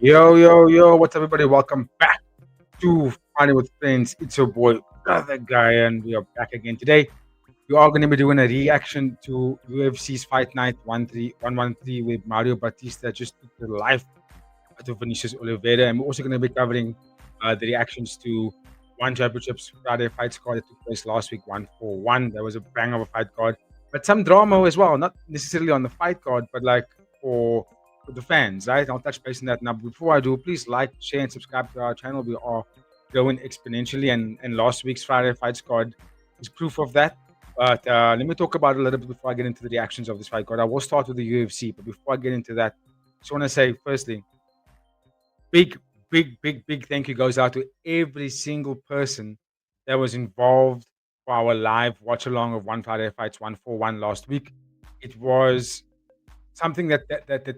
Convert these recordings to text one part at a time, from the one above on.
Yo, what's up, everybody? Welcome back to Fighting with Friends. It's your boy, Brother Guy, and we are back again today. We are going to be doing a reaction to UFC's Fight Night 113 with Mario Bautista just took the life out of Vinicius Oliveira. And we're also going to be covering the reactions to ONE Championship's Friday fight card that took place last week, 141. That was a bang of a fight card, but some drama as well, not necessarily on the fight card, but like for the fans, right? I'll touch base on that now. Before I do, please like, share, and subscribe to our channel. We are growing exponentially, and last week's Friday fights card is proof of that. But let me talk about it a little bit before I get into the reactions of this fight card. I will start with the UFC, but before I get into that, I just want to say, firstly, big thank you goes out to every single person that was involved for our live watch along of One Friday Fights 141 last week. It was something that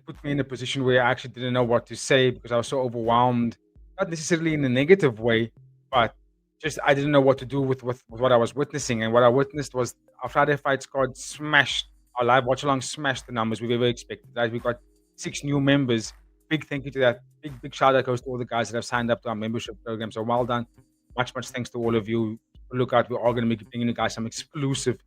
put me in a position where I actually didn't know what to say because I was so overwhelmed, not necessarily in a negative way, but just I didn't know what to do with what I was witnessing. And what I witnessed was our Friday Fights card smashed, our live watch along smashed the numbers we've ever expected. Right? We got 6 new members. Big thank you to that. Big shout out goes to all the guys that have signed up to our membership program. So well done. Much thanks to all of you. Look out, we're all going to be bringing you guys some exclusive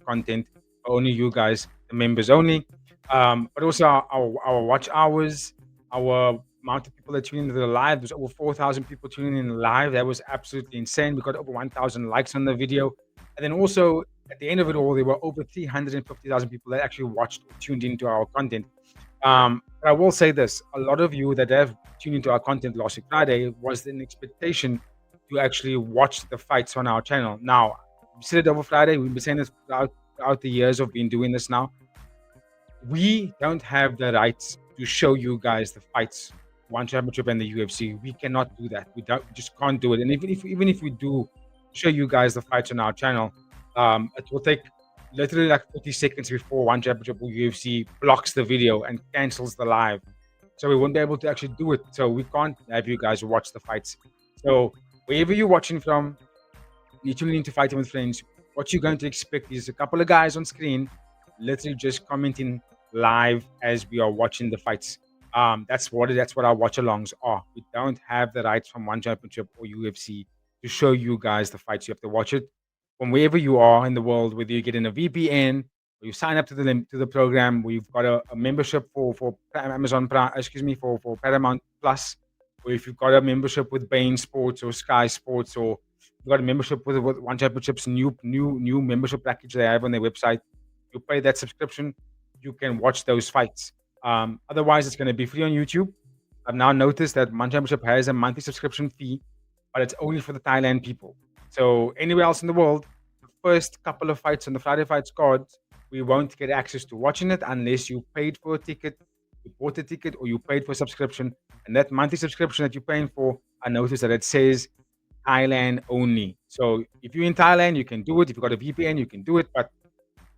content for only you guys, the members only. But also our watch hours, our amount of people that tune into the live. There's over 4,000 people tuning in live. That was absolutely insane. We got over 1,000 likes on the video. And then also at the end of it all, there were over 350,000 people that actually watched or tuned into our content. But I will say this, a lot of you that have tuned into our content last week Friday was an expectation to actually watch the fights on our channel. Now, we said it over Friday. We've been saying this throughout the years of being doing this now. We don't have the rights to show you guys the fights, ONE Championship and the UFC. We cannot do that. We just can't do it. And even if we do show you guys the fights on our channel, it will take literally like 30 seconds before ONE Championship or UFC blocks the video and cancels the live. So we won't be able to actually do it. So we can't have you guys watch the fights. So wherever you're watching from, you're tuning into Fighting with Friends, what you're going to expect is a couple of guys on screen literally just commenting live as we are watching the fights. That's what our watch alongs are. We don't have the rights from ONE Championship or UFC to show you guys the fights. You have to watch it from wherever you are in the world, whether you get in a VPN or you sign up to the program. We've got a membership for Amazon Prime, for Paramount Plus, or if you've got a membership with Bain Sports or Sky Sports, or you've got a membership with ONE Championship's new membership package they have on their website. You pay that subscription, you can watch those fights. Otherwise, it's going to be free on YouTube. I've now noticed that ONE Championship has a monthly subscription fee, but it's only for the Thailand people. So anywhere else in the world, the first couple of fights on the Friday Fights cards, we won't get access to watching it unless you paid for a ticket, you bought a ticket, or you paid for a subscription. And that monthly subscription that you're paying for, I noticed that it says Thailand only. So if you're in Thailand, you can do it. If you've got a VPN, you can do it. But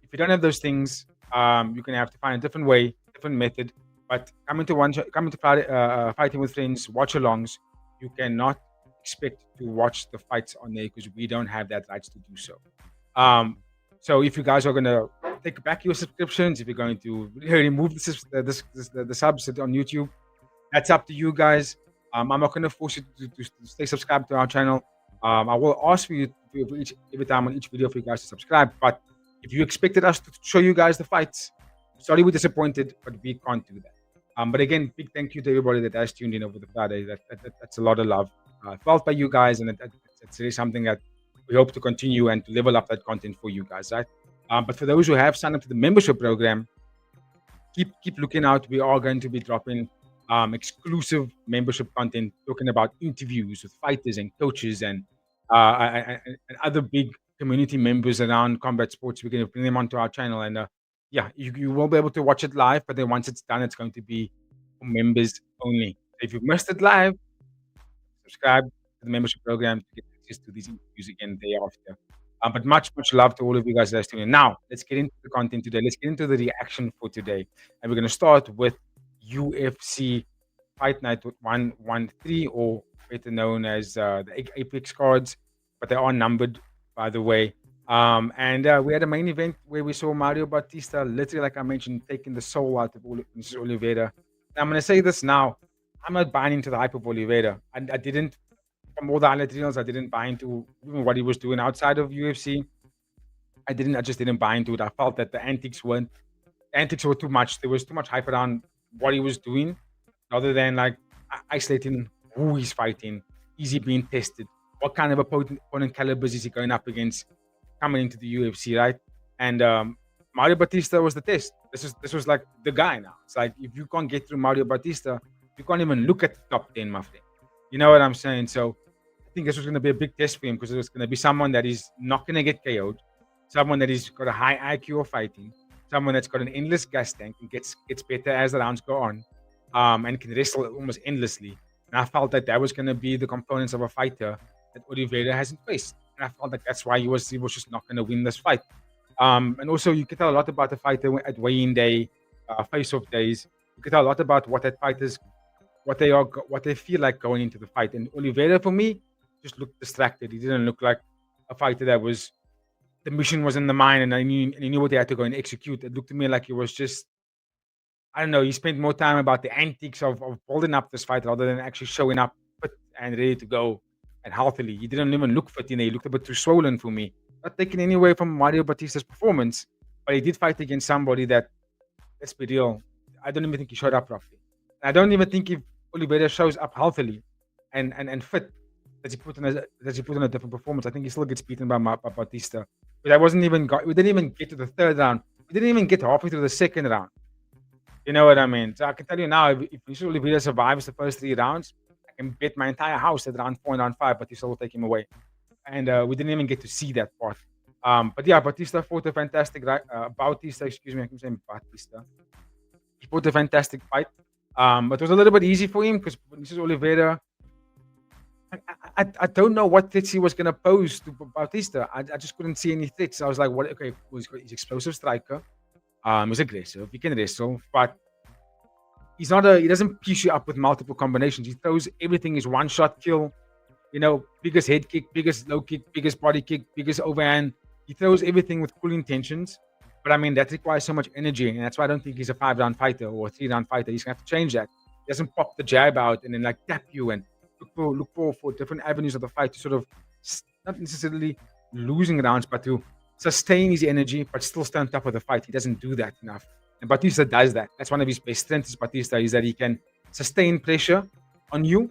if you don't have those things, you're gonna have to find a different way, different method. But coming to Friday, Fighting with Friends watch-alongs, you cannot expect to watch the fights on there because we don't have that rights to do so. So if you guys are gonna take back your subscriptions, if you're going to remove the subs on YouTube, that's up to you guys. I'm not gonna force you to stay subscribed to our channel. I will ask for you every time on each video for you guys to subscribe, but if you expected us to show you guys the fights, sorry we're disappointed, but we can't do that. But again, big thank you to everybody that has tuned in over the Friday. That's a lot of love felt by you guys, and it's really something that we hope to continue and to level up that content for you guys, right? But for those who have signed up to the membership program, keep looking out. We are going to be dropping exclusive membership content, talking about interviews with fighters and coaches and other big community members around combat sports. We're going to bring them onto our channel, and yeah, you will be able to watch it live, but then once it's done, it's going to be for members only. If you missed it live, subscribe to the membership program to get access to these interviews again day after. But much love to all of you guys that are tuning in. Now, let's get into the content today. Let's get into the reaction for today. And we're going to start with UFC Fight Night 113, or better known as the Apex cards, but they are numbered, by the way. And we had a main event where we saw Mario Bautista, literally, like I mentioned, taking the soul out of Oliveira. And I'm going to say this now. I'm not buying into the hype of Oliveira. I didn't, from all the highlight reels, I didn't buy into even what he was doing outside of UFC. I just didn't buy into it. I felt that the antics were too much. There was too much hype around what he was doing, rather than like isolating who he's fighting. Is he being tested? What kind of opponent calibers is he going up against coming into the UFC, right? And Mario Bautista was the test. This was like the guy now. It's like if you can't get through Mario Bautista, you can't even look at the top 10, my friend. You know what I'm saying? So I think this was going to be a big test for him because it was going to be someone that is not going to get KO'd, someone that has got a high IQ of fighting, someone that's got an endless gas tank and gets better as the rounds go on, and can wrestle almost endlessly. And I felt that was going to be the components of a fighter that Oliveira hasn't faced. And I felt like that's why he was just not going to win this fight. And also, you can tell a lot about the fighter at weigh-in day, face-off days. You can tell a lot about what that fighters, what they feel like going into the fight. And Oliveira, for me, just looked distracted. He didn't look like a fighter that was the mission was in the mind, and he knew what he had to go and execute. It looked to me like he was just, I don't know. He spent more time about the antics of building up this fight rather than actually showing up fit and ready to go and healthily. He didn't even look fit. He looked a bit too swollen for me. Not taking any away from Mario Batista's performance, but he did fight against somebody that, let's be real, I don't even think he showed up properly. I don't even think if Oliveira shows up healthily and fit, that he put on a different performance. I think he still gets beaten by Bautista. But we didn't even get to the third round. We didn't even get halfway through the second round. You know what I mean? So I can tell you now, if Luis Oliveira survives the first 3 rounds, I can bet my entire house at round 4 and round 5, but you still will take him away. And we didn't even get to see that part. But yeah, Bautista fought a fantastic, Bautista, excuse me, I keep saying Bautista. He fought a fantastic fight. But it was a little bit easy for him because this is Oliveira. I don't know what threats he was going to pose to Bautista. I just couldn't see any threats. I was like, what? Okay, he's explosive striker. He's aggressive. He can wrestle, but he doesn't piece you up with multiple combinations. He throws everything is one shot kill. Biggest head kick, biggest low kick, biggest body kick, biggest overhand. He throws everything with cool intentions. But I mean, that requires so much energy. And that's why I don't think he's a 5-round fighter or a 3-round fighter. He's going to have to change that. He doesn't pop the jab out and then like tap you and look for different avenues of the fight to sort of not necessarily losing rounds, but to sustain his energy, but still stay on top of the fight. He doesn't do that enough. And Bautista does that. That's one of his best strengths, Bautista, is that he can sustain pressure on you,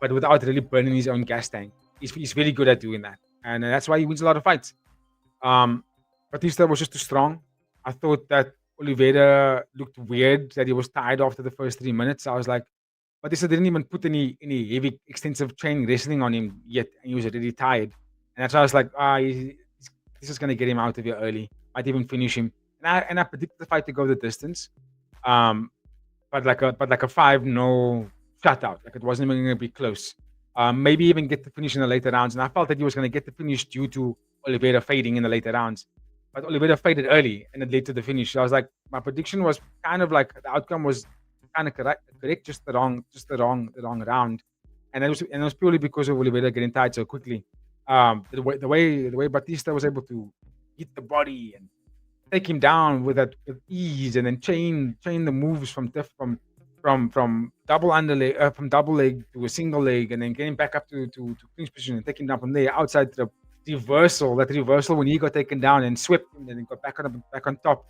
but without really burning his own gas tank. He's very good at doing that. And that's why he wins a lot of fights. Bautista was just too strong. I thought that Oliveira looked weird, that he was tired after the first 3 minutes. I was like, Bautista didn't even put any heavy, extensive training wrestling on him yet, and he was already tired. And that's why I was like, this is going to get him out of here early. Might even finish him. And I predicted the fight to go the distance. Um, but like a 5-0 shutout. Like it wasn't even going to be close. Maybe even get the finish in the later rounds. And I felt that he was going to get the finish due to Oliveira fading in the later rounds. But Oliveira faded early and it led to the finish. So I was like, my prediction was kind of like the outcome was kind of correct, just the wrong round. And it was purely because of Oliveira getting tired so quickly. The way Bautista was able to hit the body and take him down with ease, and then chain the moves from double underleg, from double leg to a single leg, and then getting back up to clinch position and taking him down from there outside to the reversal. That reversal when he got taken down and swept him, and then got back on top,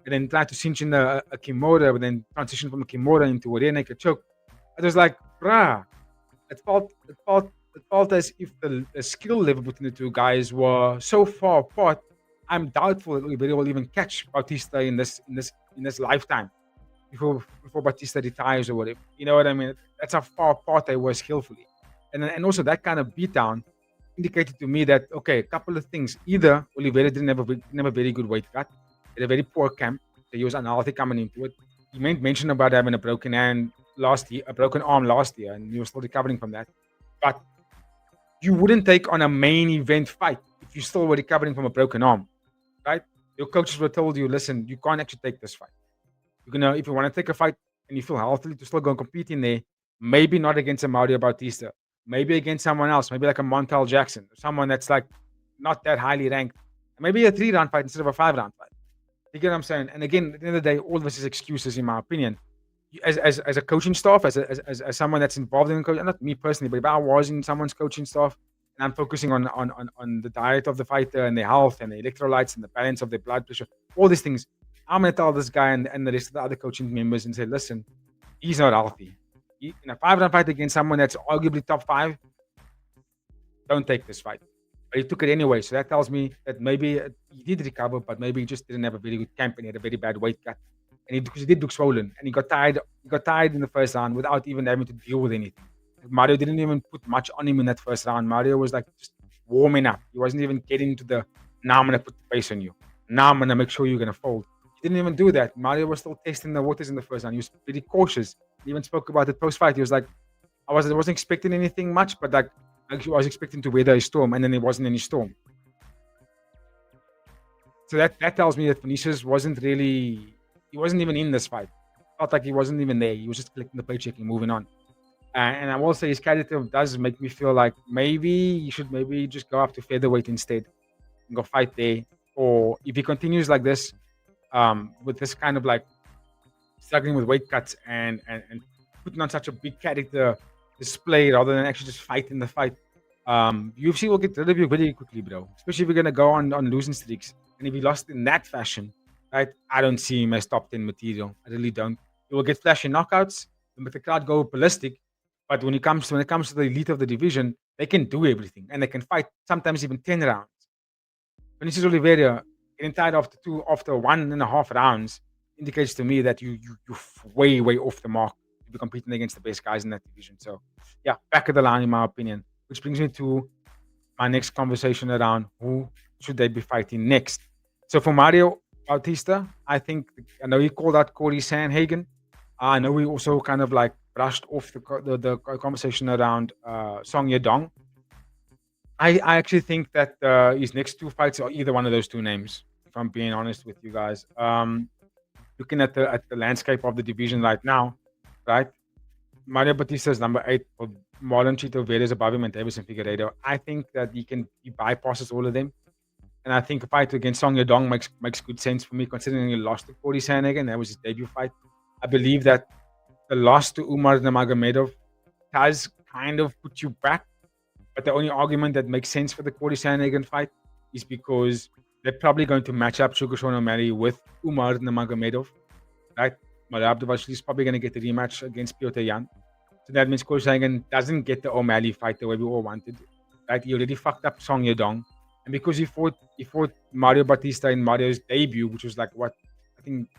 and then tried to cinch in a Kimura, but then transition from a Kimura into a rear naked choke. It was like, bruh, it felt as if the skill level between the two guys were so far apart. I'm doubtful that Oliveira will even catch Bautista in this lifetime before Bautista retires or whatever. You know what I mean? That's how far apart they were skillfully, and also that kind of beatdown indicated to me that okay, a couple of things. Either Oliveira didn't have a very good weight cut, had a very poor camp, so he was unhealthy coming into it. He made mention about having a broken hand last year, a broken arm last year, and he was still recovering from that. But you wouldn't take on a main event fight if you still were recovering from a broken arm, right? Your coaches would have told you, listen, you can't actually take this fight. If you want to take a fight and you feel healthy to still go and compete in there, maybe not against a Mario Bautista, maybe against someone else, maybe like a Montel Jackson, someone that's like not that highly ranked, maybe a 3-round fight instead of a 5-round fight. You get what I'm saying? And again, at the end of the day, all this is excuses, in my opinion. as a coaching staff, as someone that's involved in coaching, not me personally, but if I was in someone's coaching staff and I'm focusing on the diet of the fighter and their health and the electrolytes and the balance of their blood pressure, all these things, I'm gonna tell this guy and the rest of the other coaching members and say, listen, he's not healthy. In a 5 round fight against someone that's arguably top 5, don't take this fight. But he took it anyway. So that tells me that maybe he did recover, but maybe he just didn't have a very good camp and he had a very bad weight cut. And because he did look swollen and he got tired. He got tired in the first round without even having to deal with anything. Mario didn't even put much on him in that first round. Mario was like just warming up. He wasn't even getting to the now I'm gonna put the pace on you. Now I'm gonna make sure you're gonna fold. He didn't even do that. Mario was still testing the waters in the first round. He was pretty cautious. He even spoke about it post fight. He was like, I wasn't expecting anything much, but like I was expecting to weather a storm, and then there wasn't any storm. So that tells me that Vinicius wasn't really, he wasn't even in this fight. Felt like he wasn't even there. He was just collecting the paycheck and moving on. And I will say his character does make me feel like maybe he should maybe just go up to featherweight instead and go fight there. Or if he continues like this, with this kind of like struggling with weight cuts and putting on such a big character display rather than actually just fighting the fight. UFC will get rid of you very quickly, bro. Especially if you're gonna go on losing streaks. And if he lost in that fashion, right? I don't see him as top 10 material. I really don't. He will get flashy knockouts and make the crowd go ballistic. But when it comes to the elite of the division, they can do everything and they can fight sometimes even 10 rounds. Vinicius Oliveira getting tired after 1.5 rounds indicates to me that you're way off the mark to be competing against the best guys in that division. So yeah, back of the line in my opinion. Which brings me to my next conversation around who should they be fighting next. So for Mario Bautista, I know he called out Corey Sandhagen. I know we also kind of like brushed off the conversation around Song Yadong. I actually think that his next 2 fights are either one of those 2 names. If I'm being honest with you guys, looking at the landscape of the division right now, right? Mario Bautista is number 8. For Marlon Chito Vera is above him, and Davis and Figueiredo. I think that he bypasses all of them, and I think a fight against Song Yadong makes good sense for me, considering he lost to Cody Sandhagen. That was his debut fight. I believe that the loss to Umar Nurmagomedov does kind of put you back, but the only argument that makes sense for the Cody Sandhagen fight is because they're probably going to match up Sugar Sean O'Malley with Umar Nurmagomedov, right? Mario Abdulvashli is probably going to get the rematch against Piotr Jan. So that means Cody Sandhagen doesn't get the O'Malley fight the way we all wanted, right? He already fucked up Song Yadong. And because he fought Mario Bautista in Mario's debut, which was like what I think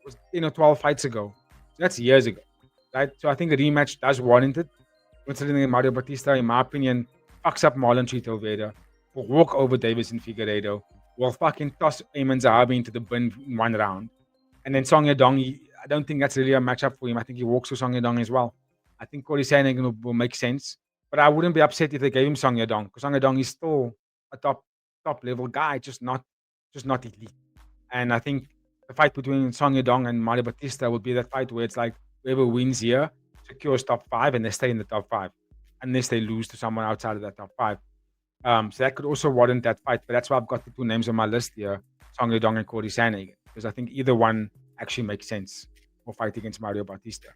was 10 or 12 fights ago. So that's years ago, right? So I think a rematch does warrant it. Considering that Mario Bautista, in my opinion, fucks up Marlon Chito Vera, will walk over Davis and Figueiredo, will fucking toss Ayman Zahabi into the bin in 1 round. And then Song Yadong, I don't think that's really a matchup for him. I think he walks with Song Yadong as well. I think Cody Sandhagen will make sense. But I wouldn't be upset if they gave him Song Yadong, because Song Yadong is still a top level guy, just not elite. And I think the fight between Song Yadong and Mario Bautista will be that fight where it's like whoever wins here secures top 5 and they stay in the top 5, unless they lose to someone outside of that top 5. So that could also warrant that fight. But that's why I've got the 2 names on my list here, Song Yadong and Cody Sandhagen, because I think either one actually makes sense for fight against Mario Bautista.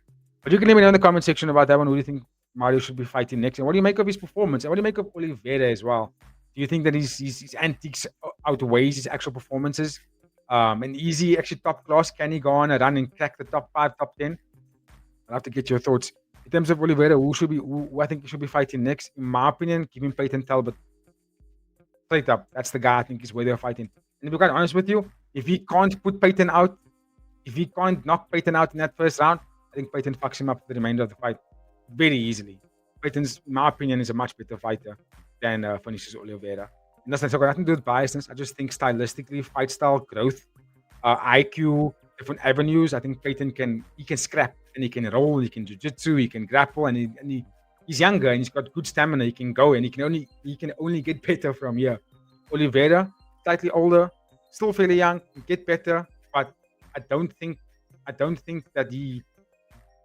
But you can let me know in the comment section about that one. Who do you think Mario should be fighting next? And what do you make of his performance? And what do you make of Oliveira as well? Do you think that his antics outweighs his actual performances? And is he actually top class? Can he go on a run and crack the top 5, top 10? I'll have to get your thoughts. In terms of Oliveira, who I think he should be fighting next? In my opinion, give him Peyton Talbot. Straight up. That's the guy I think is where they're fighting. And to be quite honest with you, if he can't put Peyton out, if he can't knock Peyton out in that first round, I think Peyton fucks him up for the remainder of the fight very easily. Peyton's, in my opinion, is a much better fighter than Vinicius Oliveira. And that's got nothing to do with biasness. I just think stylistically, fight style, growth, IQ, different avenues. I think Peyton can scrap and he can roll, he can jiu-jitsu, he can grapple, and he's younger and he's got good stamina. He can go and he can only get better from here. Oliveira, slightly older, still fairly young, can get better, but I don't think that he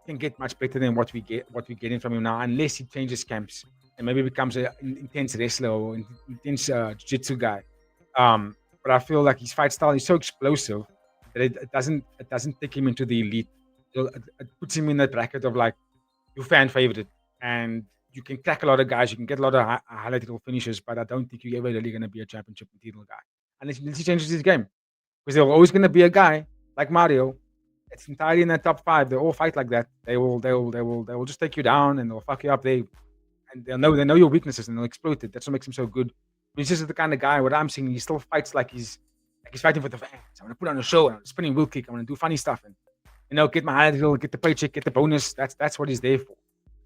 can get much better than what we're getting from him now, unless he changes camps and maybe becomes an intense wrestler or intense jiu-jitsu guy. But I feel like his fight style is so explosive that it doesn't take him into the elite it puts him in that bracket of like your fan favorite, and you can crack a lot of guys, you can get a lot of highlight reel finishes, but I don't think you're ever really going to be a championship material guy unless he changes his game. Because there's always going to be a guy like Mario. It's entirely in that top five. They all fight like that. They will just take you down and they'll fuck you up. And they know your weaknesses and they'll exploit it. That's what makes him so good. He's just the kind of guy. What I'm seeing, he still fights like he's fighting for the fans. I'm gonna put on a show. I'm spinning wheel kick. I'm gonna do funny stuff and get my highlight reel, get the paycheck, get the bonus. That's what he's there for.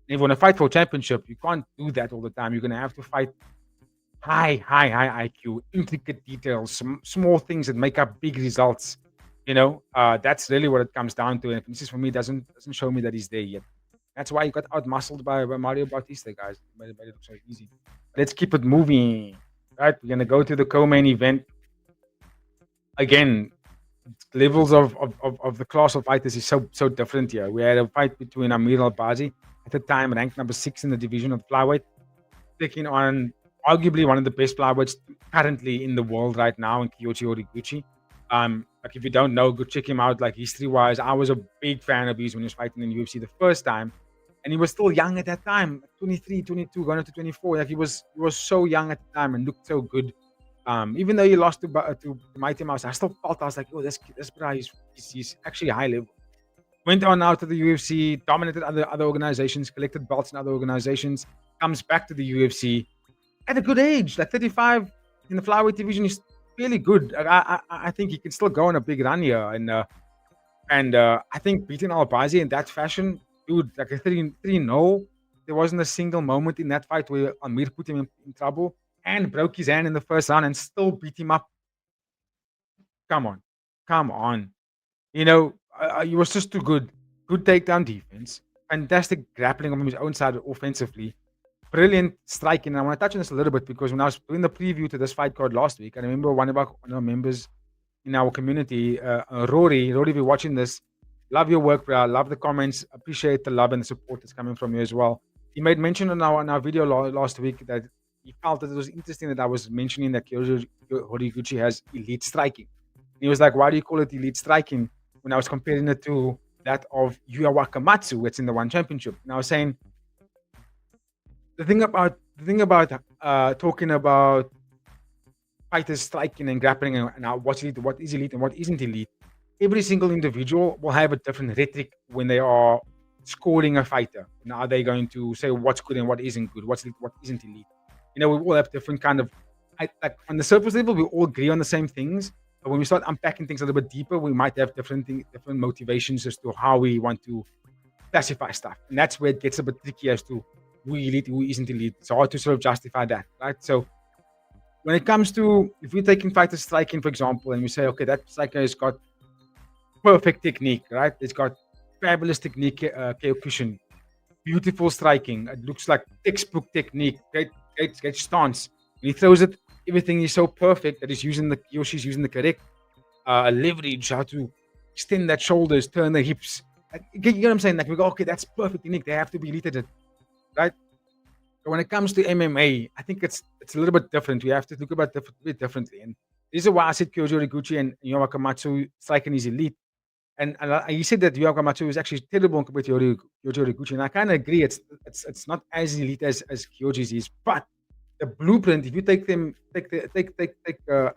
And if you want to fight for a championship, you can't do that all the time. You're gonna have to fight high IQ, intricate details, some small things that make up big results. That's really what it comes down to. And this is for me doesn't show me that he's there yet. That's why he got out muscled by Mario Bautista, guys. Made it look so easy. Let's keep it moving. Right, we're gonna go to the co-main event. Again, levels of the class of fighters is so different here. We had a fight between Amir Albazi, at the time ranked number 6 in the division of flyweight, taking on arguably one of the best flyweights currently in the world right now, in Kyoji Horiguchi. Like if you don't know, go check him out. Like history-wise, I was a big fan of his when he was fighting in UFC the first time, and he was still young at that time, 23, 22, going into 24. Like he was so young at the time and looked so good. Even though he lost to Mighty Mouse, I still felt I was like, oh, this guy he's actually high level. Went on out to the UFC, dominated other organizations, collected belts in other organizations, comes back to the UFC at a good age, like 35 in the flyweight division is really good. I think he can still go on a big run here, and I think beating Albazi in that fashion, dude, like a 3-0, there wasn't a single moment in that fight where Amir put him in trouble and broke his hand in the first round and still beat him up. Come on. He was just too good. Good takedown defense, fantastic grappling on his own side offensively, brilliant striking. And I want to touch on this a little bit because when I was doing the preview to this fight card last week, I remember one of our members in our community, Rory, if you're watching this, love your work, bro. Love the comments. Appreciate the love and the support that's coming from you as well. He made mention on our video last week that he felt that it was interesting that I was mentioning that Kyoji Horiguchi has elite striking. He was like, why do you call it elite striking? When I was comparing it to that of Yuya Wakamatsu, that's in the ONE Championship. And I was saying, the thing about talking about fighters striking and grappling and what's elite, what is elite and what isn't elite, every single individual will have a different rhetoric when they are scoring a fighter. Now, are they going to say what's good and what isn't good, what's elite, what isn't elite? We all have different kind of, like on the surface level, we all agree on the same things. But when we start unpacking things a little bit deeper, we might have different motivations as to how we want to classify stuff. And that's where it gets a bit tricky as to who elite, who isn't elite. It's hard to sort of justify that, right? So when it comes to, if we're taking fighters striking, for example, and we say, okay, that striker has got perfect technique, right? It's got fabulous technique, Kyokushin, beautiful striking. It looks like textbook technique, great stance. When he throws it, everything is so perfect that he's using she's using the correct leverage, how to extend that shoulders, turn the hips. You know what I'm saying? Like we go, okay, that's perfect technique. They have to be elite at it, right? But when it comes to MMA, I think it's a little bit different. We have to look about it differently. And this is why I said Kyoji Horiguchi and Yuya Wakamatsu striking is elite. And he said that Yuya Wakamatsu is actually terrible compared to Kyoji Horiguchi. And I kind of agree. It's not as elite as Kyoji's is, but the blueprint, if you take a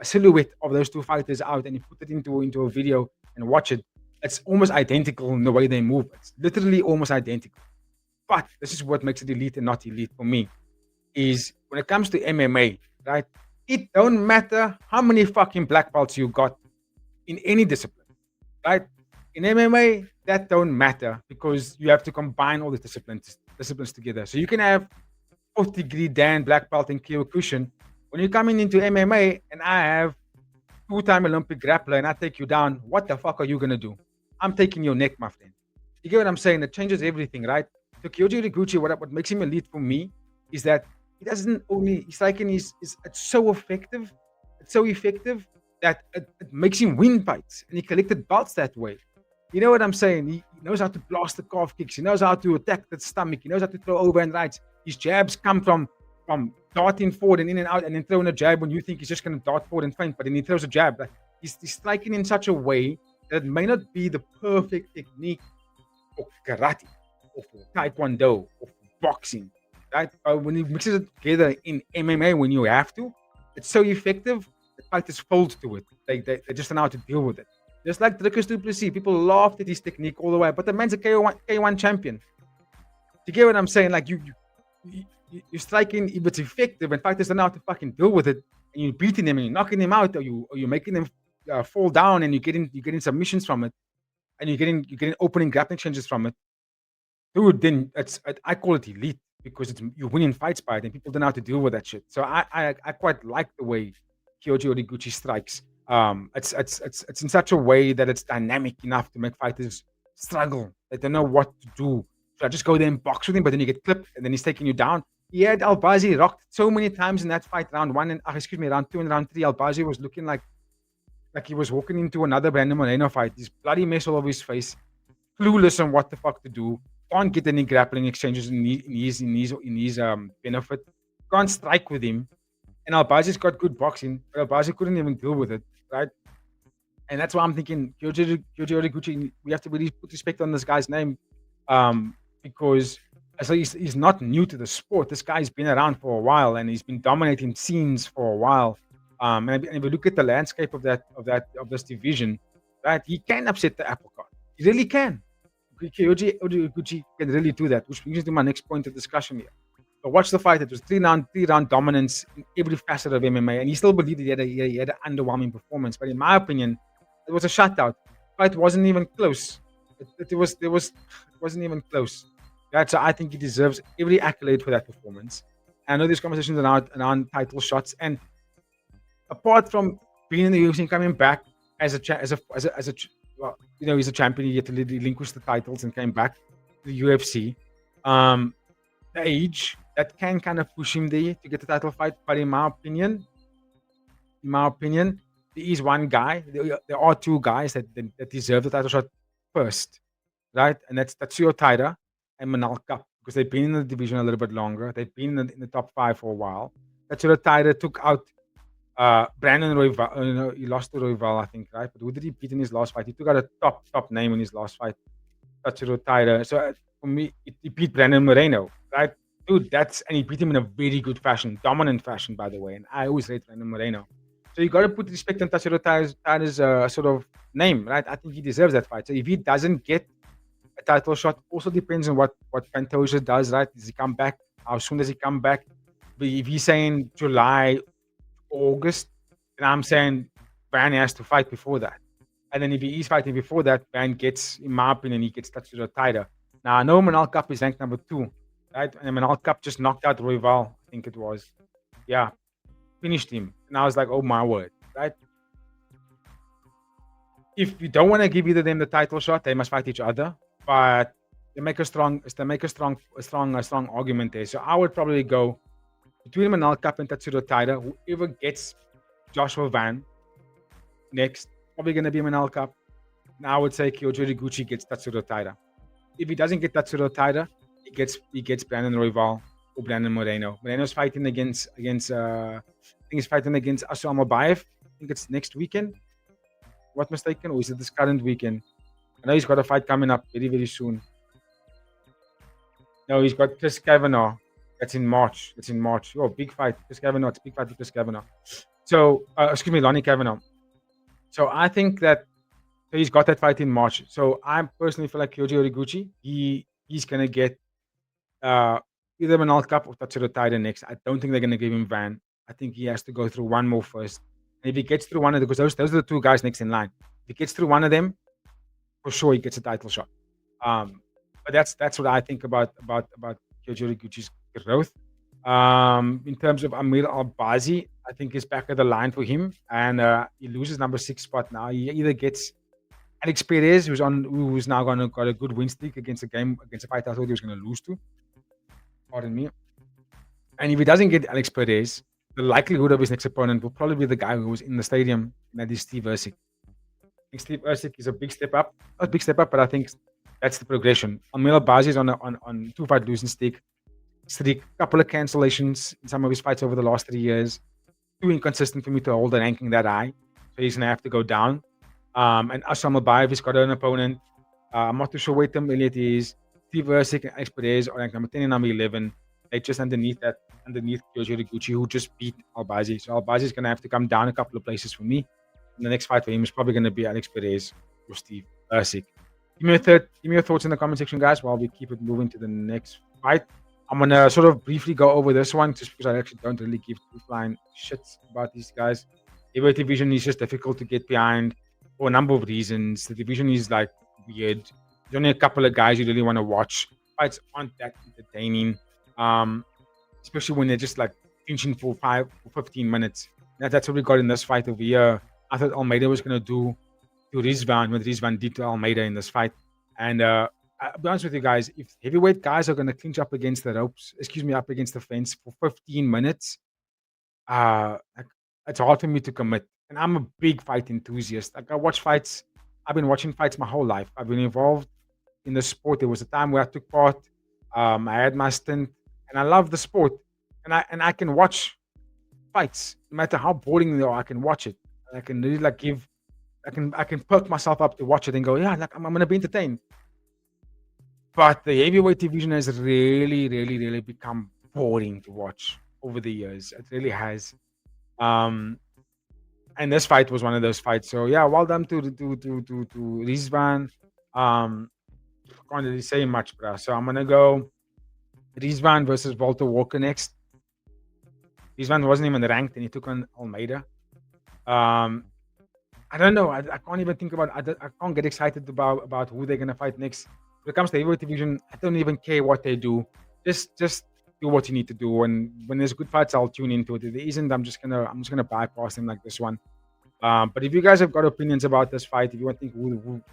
silhouette of those two fighters out and you put it into a video and watch it, it's almost identical in the way they move. It's literally almost identical. But this is what makes it elite and not elite for me, is when it comes to MMA, right? It don't matter how many fucking black belts you got in any discipline, right? In MMA, that don't matter because you have to combine all the disciplines together. So you can have 4th-degree Dan black belt in Kyokushin. When you're coming into MMA and I have 2-time Olympic grappler and I take you down, what the fuck are you going to do? I'm taking your neck, my friend. You get what I'm saying? It changes everything, right? So Kyoji Horiguchi, what makes him elite for me is that he doesn't only, his striking is it's so effective. It's so effective that it makes him win fights. And he collected belts that way. You know what I'm saying? He knows how to blast the calf kicks. He knows how to attack the stomach. He knows how to throw over and rights. His jabs come from darting forward and in and out and then throwing a jab when you think he's just going to dart forward and feint, but then he throws a jab. Like he's striking in such a way that it may not be the perfect technique or karate, or for taekwondo, or for boxing, right? But when you mix it together in MMA, when you have to, it's so effective. The fighters fold to it. They just know how to deal with it. Just like Dricus du Plessis, people laughed at his technique all the way, but the man's a K1 champion. You get what I'm saying? Like you're striking if it's effective, and fighters don't know how to fucking deal with it, and you're beating them and you're knocking them out, or you're making them fall down, and you're getting submissions from it, and you're getting opening grappling changes from it, dude. Then I call it elite because you're winning fights by it, and people don't know how to deal with that shit. So I quite like the way Kyoji Origuchi strikes. It's in such a way that it's dynamic enough to make fighters struggle. They don't know what to do. So I just go there and box with him, but then you get clipped, and then he's taking you down. He had Albazi rocked so many times in that fight, round one and round two and round three. Albazi was looking like he was walking into another Brandon Moreno fight. This bloody mess all over his face, clueless on what the fuck to do. Can't get any grappling exchanges in his benefit. Can't strike with him. And Albazi's got good boxing, but Albazi couldn't even deal with it, right? And that's why I'm thinking Kyoji Origuchi, we have to really put respect on this guy's name, because so he's not new to the sport. This guy's been around for a while, and he's been dominating scenes for a while. And if you look at the landscape of this division, right, he can upset the apple cart. He really can. Kyoji Origuchi can really do that, which brings me to my next point of discussion here. So watch the fight. It was three round dominance in every facet of MMA, and he still believed he had an underwhelming performance. But in my opinion, it was a shutout. The fight wasn't even close. It wasn't even close. Right? So I think he deserves every accolade for that performance. And I know there's conversations around title shots, and apart from being in the UFC and coming back as well, he's a champion. He had to relinquish the titles and came back to the UFC. The age that can kind of push him there to get the title fight, but in my opinion, there is one guy. There are two guys that deserve the title shot first, right? And that's Tatsuya Taira and Manal Kape, because they've been in the division a little bit longer. They've been in the top 5 for a while. Tatsuya Taira took out Brandon Royval. He lost to Royval, I think, right? But who did he beat in his last fight? He took out a top name in his last fight, Tatsuya Taira. So for me, he beat Brandon Moreno, right? Dude, and he beat him in a very good fashion, dominant fashion, by the way. And I always rate Brandon Moreno. So you got to put respect on Tatsuya Taira's sort of name, right? I think he deserves that fight. So if he doesn't get a title shot, also depends on what Pantoja does, right? Does he come back? How soon does he come back? But if he's saying July, August, then I'm saying Van has to fight before that. And then if he is fighting before that, Van gets, in my opinion, he gets Tatsuya Taira. Now, I know Manal Kape is ranked number 2, right? And Manal Kape just knocked out Royval, I think it was. Yeah, finished him. And I was like, oh my word, right? If you don't want to give either of them the title shot, they must fight each other. But they make a strong argument there. So I would probably go between Manal Kape and Tatsuya Taira. Whoever gets Joshua Van next, probably going to be Manal Kape. Now I would say Kyoji Origuchi gets Tatsuya Taira. If he doesn't get Tatsuya Taira, he gets Brandon Royval or Brandon Moreno. Moreno's fighting against I think he's fighting against Asu Amabayev. I think it's next weekend. What mistaken? Or is it this current weekend? I know he's got a fight coming up very, very soon. No, he's got Chris Kavanagh. That's in March. Oh, big fight. Chris Kavanagh. It's a big fight with Chris Kavanagh. So, Lonnie Kavanagh. So I think that he's got that fight in March. So I personally feel like Kyoji Origuchi, he's going to get either Manal Kape or Tatsuya Taira next. I don't think they're going to give him Van. I think he has to go through one more first. And if he gets through one of them, because those are the two guys next in line. If he gets through one of them, for sure he gets a title shot. But that's what I think about Kyoji Origuchi's growth. In terms of Amir Albazi, I think he's back at the line for him, and he loses number 6 spot now. He either gets Alex Perez, who's now got a good win streak against a fight I thought he was going to lose to. Pardon me. And if he doesn't get Alex Perez, the likelihood of his next opponent will probably be the guy who was in the stadium, and that is Steve Ercik. I think Steve Ercik is a big step up. Not a big step up, but I think that's the progression. Amir Albazi is on 2-fight losing streak. Couple of cancellations in some of his fights over the last 3 years. Too inconsistent for me to hold the ranking that high. So he's going to have to go down. And Asu Amabayev has got an opponent. I'm not too sure where Tim Elliott is. Steve Ersic and Alex Perez are ranked number 10 and number 11. They just underneath Kyoji Horiguchi, who just beat Albazi. So Albazi is going to have to come down a couple of places for me. And the next fight for him is probably going to be Alex Perez or Steve Ersic. Give me your thoughts in the comment section, guys, while we keep it moving to the next fight. I'm going to sort of briefly go over this one just because I actually don't really give two flying shits about these guys. Heavyweight division is just difficult to get behind for a number of reasons. The division is like weird. There's only a couple of guys you really want to watch. Fights aren't that entertaining, especially when they're just like pinching for 15 minutes. That's what we got in this fight over here. I thought Almeida was going to do to Rizvan what Rizvan did to Almeida in this fight. And I'll be honest with you guys, if heavyweight guys are going to clinch up against the ropes, up against the fence for 15 minutes, like, it's hard for me to commit. And I'm a big fight enthusiast. Like I watch fights. I've been watching fights my whole life. I've been involved in the sport. There was a time where I took part. I had my stint, and I love the sport. And I can watch fights, no matter how boring they are. I can watch it. I can really like give. I can perk myself up to watch it and go, yeah, like I'm gonna be entertained. But the heavyweight division has really, really, really become boring to watch over the years. It really has. Um, and this fight was one of those fights. So yeah, well done to Rizvan. Can't really say much, bro. So I'm gonna go Rizvan versus Walter Walker next. Rizvan wasn't even ranked, and he took on Almeida. Um, I don't know. I can't even think about. I can't get excited about who they're gonna fight next. When it comes to heavyweight division, I don't even care what they do. Just do what you need to do. And when there's good fights, I'll tune into it. If there isn't, I'm just gonna bypass them like this one. But if you guys have got opinions about this fight, if you want to think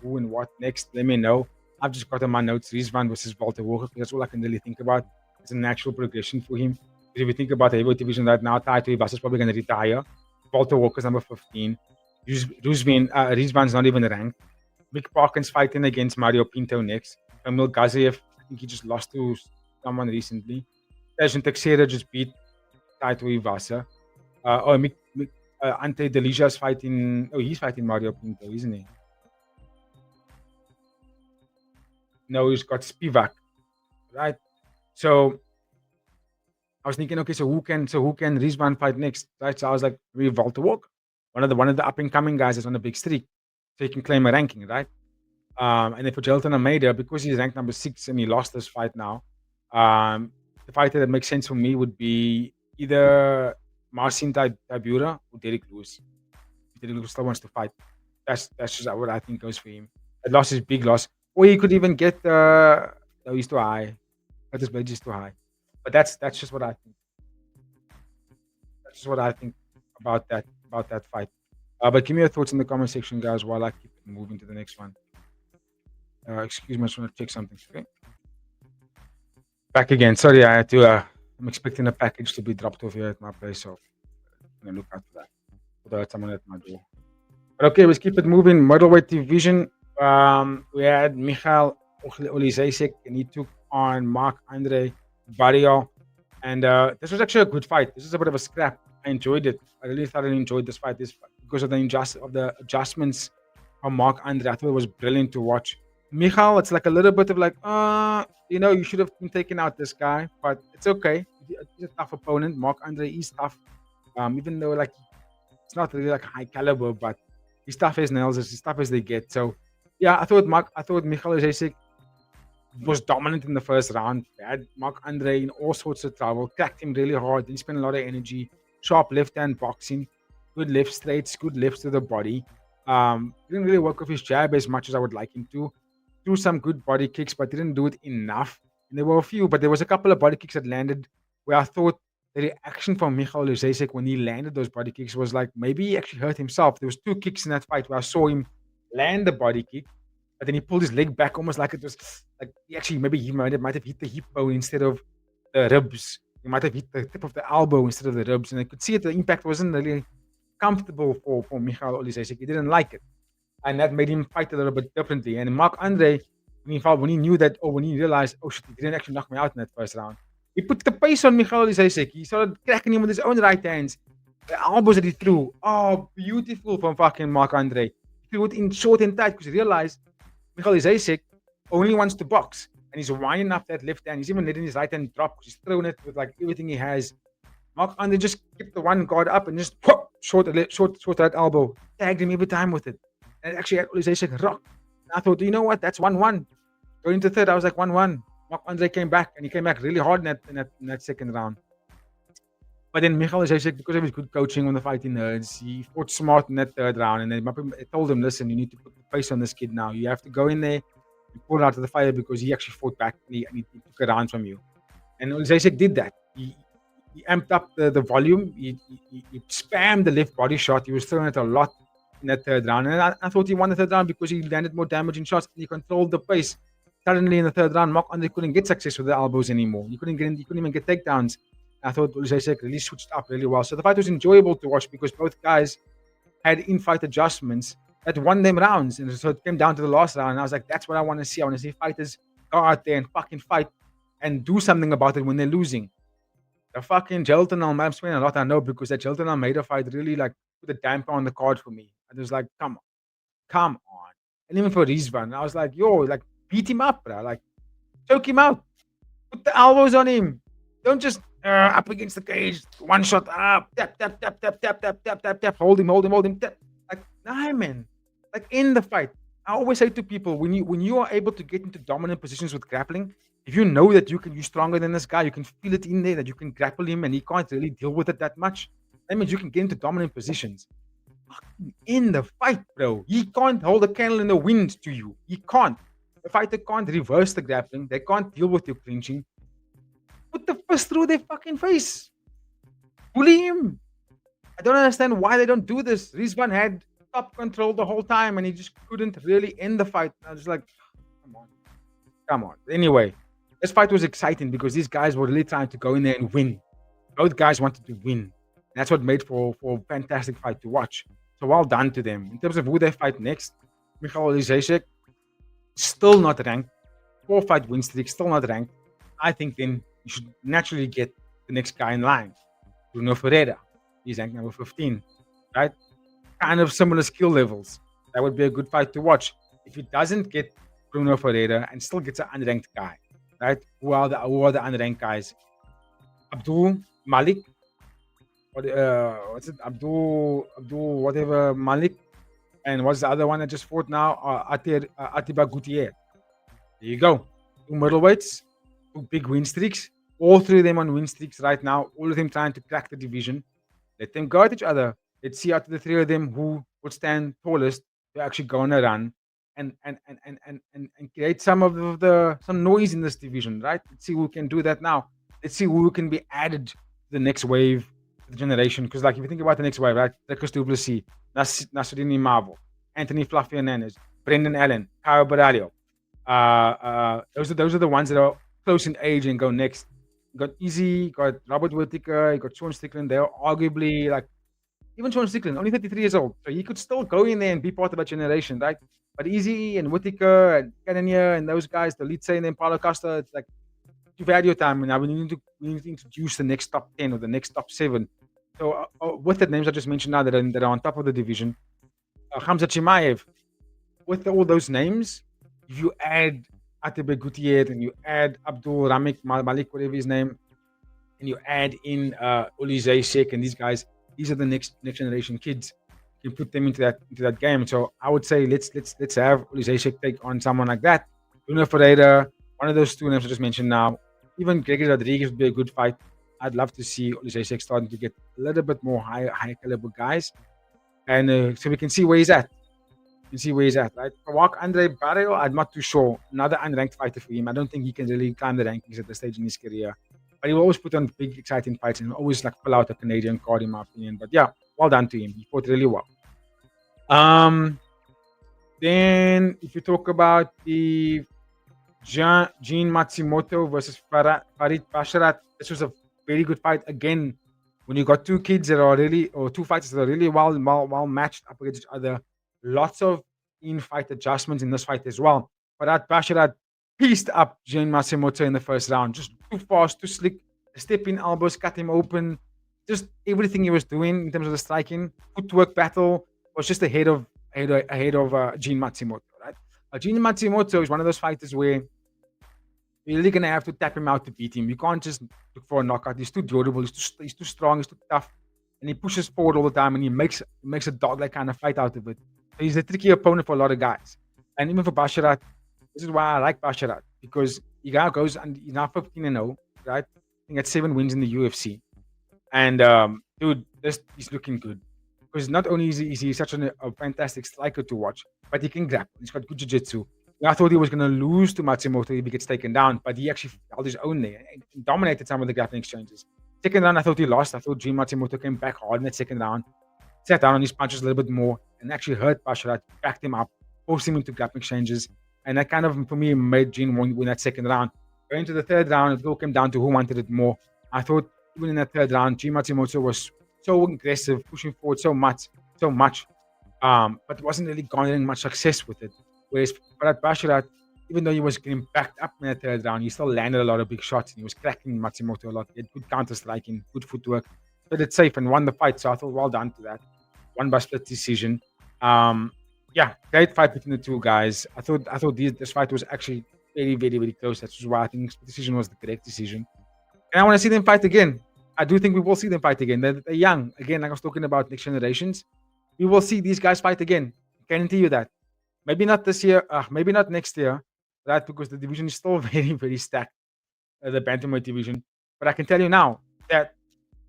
who and what next, let me know. I've just got on my notes Rizvan versus Walter Walker. That's all I can really think about. It's a natural progression for him. But if you think about the heavyweight division right now, Taito Iwasa is probably going to retire. Walter Walker's number 15. Rizvan's not even ranked. Mick Parkin's fighting against Mario Pinto next. Kamil Gaziev, I think he just lost to someone recently. Tajan Teixeira just beat Taito Iwasa. Ante Delicia's fighting. Oh, he's fighting Mario Pinto, isn't he? No, he's got Spivak, right? So I was thinking, okay, so who can Rizvan fight next, right? So I was like, maybe Walter Walker, one of the up and coming guys is on a big streak, so he can claim a ranking, right? And then for Jelton Almeida, because he's ranked number 6 and he lost this fight now, the fighter that makes sense for me would be either Marcin Tybura or Derek Lewis. Derek Lewis still wants to fight. That's just what I think goes for him. That loss is big loss. Or he could even get no, he's too high. But his wage is too high. But that's just what I think. That's just what I think about that fight. But give me your thoughts in the comment section, guys, while I keep moving to the next one. Excuse me, I just want to check something. Okay. Back again. Sorry, I had to. I'm expecting a package to be dropped off here at my place, so I'm gonna look out for that. Although it's someone at my door. But okay, let's keep it moving. Middleweight division. We had Michael Olizasek, and he took on Marc-Andre Barrial. And this was actually a good fight. This is a bit of a scrap. I enjoyed it. I really thoroughly enjoyed this fight. Because of the adjustments from Marc-Andre. I thought it was brilliant to watch. Michal, it's like a little bit of like, you should have been taking out this guy, but it's okay. He's a tough opponent. Marc-Andre is tough. Even though like it's not really like high caliber, but he's tough as nails, as tough as they get. So yeah, I thought Michal Olizasek was dominant in the first round. Had Marc-Andre in all sorts of trouble, cracked him really hard, didn't spend a lot of energy. Sharp left hand boxing, good left straights, good lifts to the body. Didn't really work with his jab as much as I would like him to. Threw some good body kicks, but didn't do it enough. And there were a few, but there was a couple of body kicks that landed where I thought the reaction from Michal Olizasek when he landed those body kicks was like maybe he actually hurt himself. There was 2 kicks in that fight where I saw him land the body kick, but then he pulled his leg back almost like it was like he might have hit the hip bone instead of the ribs. He might have hit the tip of the elbow instead of the ribs, and I could see it. The impact wasn't really comfortable for Michal Olizasek. He didn't like it, and that made him fight a little bit differently. And Marc-Andre, when he knew that, when he realized, oh shit, he didn't actually knock me out in that first round, he put the pace on Michal Olizasek. He started cracking him with his own right hands. The elbows that he threw, beautiful from fucking Marc-Andre. He threw it in short and tight because he realized Michal Izasek only wants to box. And he's winding up that left hand. He's even letting his right hand drop because he's thrown it with like everything he has. Mark Andre just kept the one guard up and just short that elbow. Tagged him every time with it. And it actually had Izasek rocked. And I thought, you know what? That's 1-1. Going into third, I was like 1-1. Mark Andre came back and he came back really hard in that second round. But then Michal Izasek, because of his good coaching on the Fighting Nerds, he fought smart in that third round. And then I told him, listen, you need to put the face on this kid now. You have to go in there and pull it out of the fire because he actually fought back and he took a round from you. And Izasek did that. He amped up the volume. He spammed the left body shot. He was throwing it a lot in that third round. And I thought he won the third round because he landed more damaging shots and he controlled the pace. Suddenly in the third round, Mark Andre couldn't get success with the elbows anymore. He couldn't even get takedowns. I thought Izasek really switched up really well. So the fight was enjoyable to watch because both guys had in-fight adjustments that won them rounds. And so it came down to the last round. And I was like, that's what I want to see. I want to see fighters go out there and fucking fight and do something about it when they're losing. The fucking Gelton I'm spending a lot, I know, because that Gelton Almeida fight really like put a damper on the card for me. I was like, come on. And even for Rizvan, I was like, yo, like beat him up, bro. Like choke him out. Put the elbows on him. Don't just up against the cage, one shot up, tap, hold him, tap. Like, nah, man. Like in the fight. I always say to people, when you are able to get into dominant positions with grappling, if you know that you're stronger than this guy, you can feel it in there that you can grapple him and he can't really deal with it that much. That means you can get into dominant positions. In the fight, bro. He can't hold a candle in the wind to you. He can't. The fighter can't reverse the grappling. They can't deal with your clinching. Put the fist through their fucking face. Bully him. I don't understand why they don't do this. Rizvan had top control the whole time and he just couldn't really end the fight. I was like, come on. Anyway, this fight was exciting because these guys were really trying to go in there and win. Both guys wanted to win. That's what made for a fantastic fight to watch. So well done to them. In terms of who they fight next, Michal Izasek, still not ranked. 4-fight win streak, still not ranked. I think then you should naturally get the next guy in line. Bruno Ferreira. He's ranked number 15. Right? Kind of similar skill levels. That would be a good fight to watch. If he doesn't get Bruno Ferreira and still gets an unranked guy, right? Who are the unranked guys? Abdul Malik. What's it? Abdul whatever Malik. And what's the other one that just fought now? Atiba Gutierrez. There you go. 2 middleweights, 2 big win streaks. All 3 of them on win streaks right now. All of them trying to crack the division. Let them go at each other. Let's see out of the 3 of them who would stand tallest to actually go on a run and create some noise in this division, right? Let's see who can do that now. Let's see who can be added to the next wave, the generation. Because like if you think about the next wave, right? Dricus du Plessis, Nasruddin Marvel, Anthony Fluffy Hernandez, Brendan Allen, Caio Baralho. Those are the ones that are close in age and go next. You got Easy, got Robert Whittaker, you got Sean Strickland. They're arguably like even Sean Strickland, only 33 years old. So he could still go in there and be part of that generation, right? But Easy and Whittaker and Cannonier and those guys, the Litze and then Paulo Costa, it's like you've had your time and now we need to introduce the next top 10 or the next top 7. So with the names I just mentioned now that are on top of the division, Khamzat Chimaev, with all those names, if you add Atiba Gutierrez and you add Abdul Ramik Malik, whatever his name, and you add in Izasek and these guys, these are the next generation kids. You can put them into that game. So I would say let's have Izasek take on someone like that. Bruno Ferreira, one of those 2 names I just mentioned now. Even Gregory Rodriguez would be a good fight. I'd love to see Izasek starting to get a little bit more high caliber guys, and so we can see where he's at. Right? For Mark Andre Barrio, I'm not too sure. Another unranked fighter for him. I don't think he can really climb the rankings at this stage in his career. But he will always put on big, exciting fights and always like pull out a Canadian card, in my opinion. But yeah, well done to him. He fought really well. Then if you talk about the Jean Matsumoto versus Farid Basharat, this was a very good fight. Again, when you got 2 kids that are really, or 2 fighters that are really well matched up against each other, lots of in-fight adjustments in this fight as well. Farid Basharat pieced up Jean Matsumoto in the first round. Just too fast, too slick. The step-in elbows cut him open. Just everything he was doing in terms of the striking, footwork battle was just ahead of Jean Matsumoto, right? Gene Matsumoto is one of those fighters where you're really gonna have to tap him out to beat him. You can't just look for a knockout. He's too durable. He's too strong. He's too tough, and he pushes forward all the time. And he makes a dog-like kind of fight out of it. So he's a tricky opponent for a lot of guys. And even for Basharat, this is why I like Basharat because he now goes and he's now 15-0, right? I think that's 7 wins in the UFC. And dude, this he's looking good because not only is he such a fantastic striker to watch, but he can grapple. He's got good jiu-jitsu. I thought he was going to lose to Matsumoto if he gets taken down, but he actually held his own there and dominated some of the grappling exchanges. Second round, I thought he lost. I thought Jim Matsumoto came back hard in that second round, sat down on his punches a little bit more, and actually hurt Basharat, backed him up, forced him into grappling exchanges. And that kind of, for me, made Gene win that second round. Going to the third round, it all came down to who wanted it more. I thought even in that third round, Jim Matsumoto was so aggressive, pushing forward so much, but wasn't really garnering much success with it. Whereas Farhad Basharat, even though he was getting backed up in the third round, he still landed a lot of big shots and he was cracking Matsumoto a lot. He had good counter striking, good footwork, played it safe and won the fight. So I thought, well done to that. Won by split decision. Yeah, great fight between the two guys. I thought this fight was actually very, very, very close. That's why I think split decision was the correct decision. And I want to see them fight again. I do think we will see them fight again. They're young. Again, like I was talking about next generations. We will see these guys fight again. Guarantee you that. Maybe not this year, maybe not next year, right? Because the division is still very, very stacked, the bantamweight division. But I can tell you now that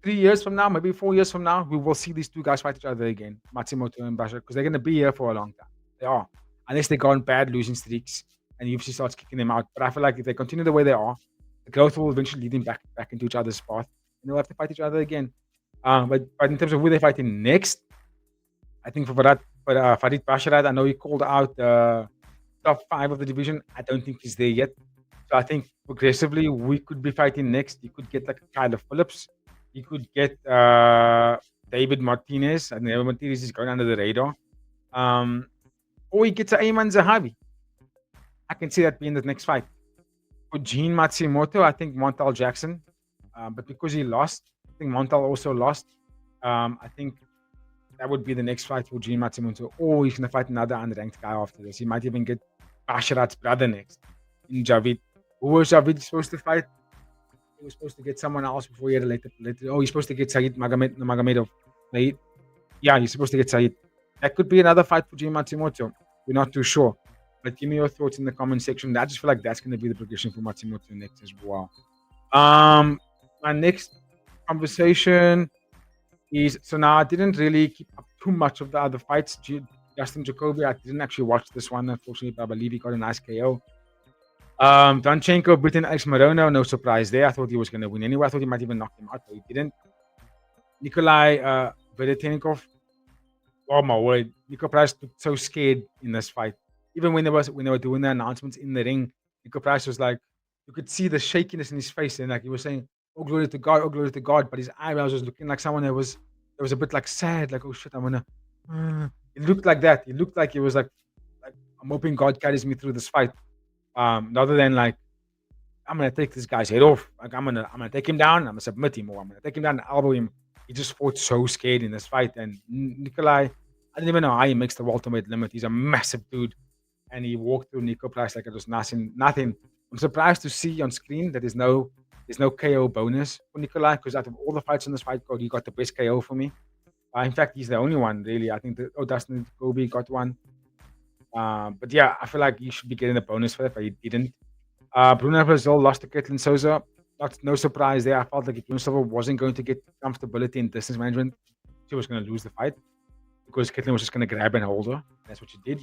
3 years from now, maybe 4 years from now, we will see these two guys fight each other again, Matsumoto and Basha, because they're going to be here for a long time. They are, unless they go on bad losing streaks and UFC starts kicking them out. But I feel like if they continue the way they are, the growth will eventually lead them back into each other's path, and they'll have to fight each other again. But in terms of who they're fighting next, I think for Farid Basharat, I know he called out the top 5 of the division. I don't think he's there yet. So I think progressively we could be fighting next. You could get like a Kyler Phillips. You could get David Martinez. And David Martinez is going under the radar. Or he gets Ayman Zahabi. I can see that being the next fight. For Gene Matsumoto, I think Montal Jackson. But because he lost, I think Montal also lost. I think that would be the next fight for Gene Matsumoto. Or he's going to fight another unranked guy after this. He might even get Basharat's brother next in Javid. Who was Javid supposed to fight? He was supposed to get someone else before he had a later. Oh, he's supposed to get Said Magomedov. Yeah, he's supposed to get Said. That could be another fight for Gene Matsumoto. We're not too sure. But give me your thoughts in the comment section. I just feel like that's going to be the progression for Matsumoto next as well. My next conversation is, so now I didn't really keep up too much of the other fights. Justin Jacoby, I didn't actually watch this one, unfortunately, but I believe he got a nice KO. Danchenko beating Alex Morono, no surprise there. I thought he was going to win anyway. I thought he might even knock him out, but he didn't. Nikolai Vedetenikov, oh my word, Nico Price looked so scared in this fight. Even when they were doing the announcements in the ring, Nico Price was like, you could see the shakiness in his face, and like he was saying, "Oh glory to God, oh glory to God," but his eyebrows was looking like someone that was a bit like sad, like, "Oh shit, I'm gonna." It looked like that. It looked like he was like I'm hoping God carries me through this fight, rather than like I'm gonna take this guy's head off. Like I'm gonna take him down. I'm gonna submit him, or I'm gonna take him down and elbow him. He just fought so scared in this fight, and Nikolai, I didn't even know how he makes the welterweight limit. He's a massive dude, and he walked through Nico Price like it was nothing. I'm surprised to see on screen that there's no KO bonus for Nikolai, because out of all the fights in this fight card, he got the best KO for me. In fact, he's the only one really. I think Dustin Kobe got one. But yeah, I feel like he should be getting a bonus for that, but he didn't. Bruno Brazil lost to Caitlin Souza. No surprise there. I felt like if Bruno Silva wasn't going to get comfortability in distance management, she was going to lose the fight, because Caitlin was just going to grab and hold her. That's what she did.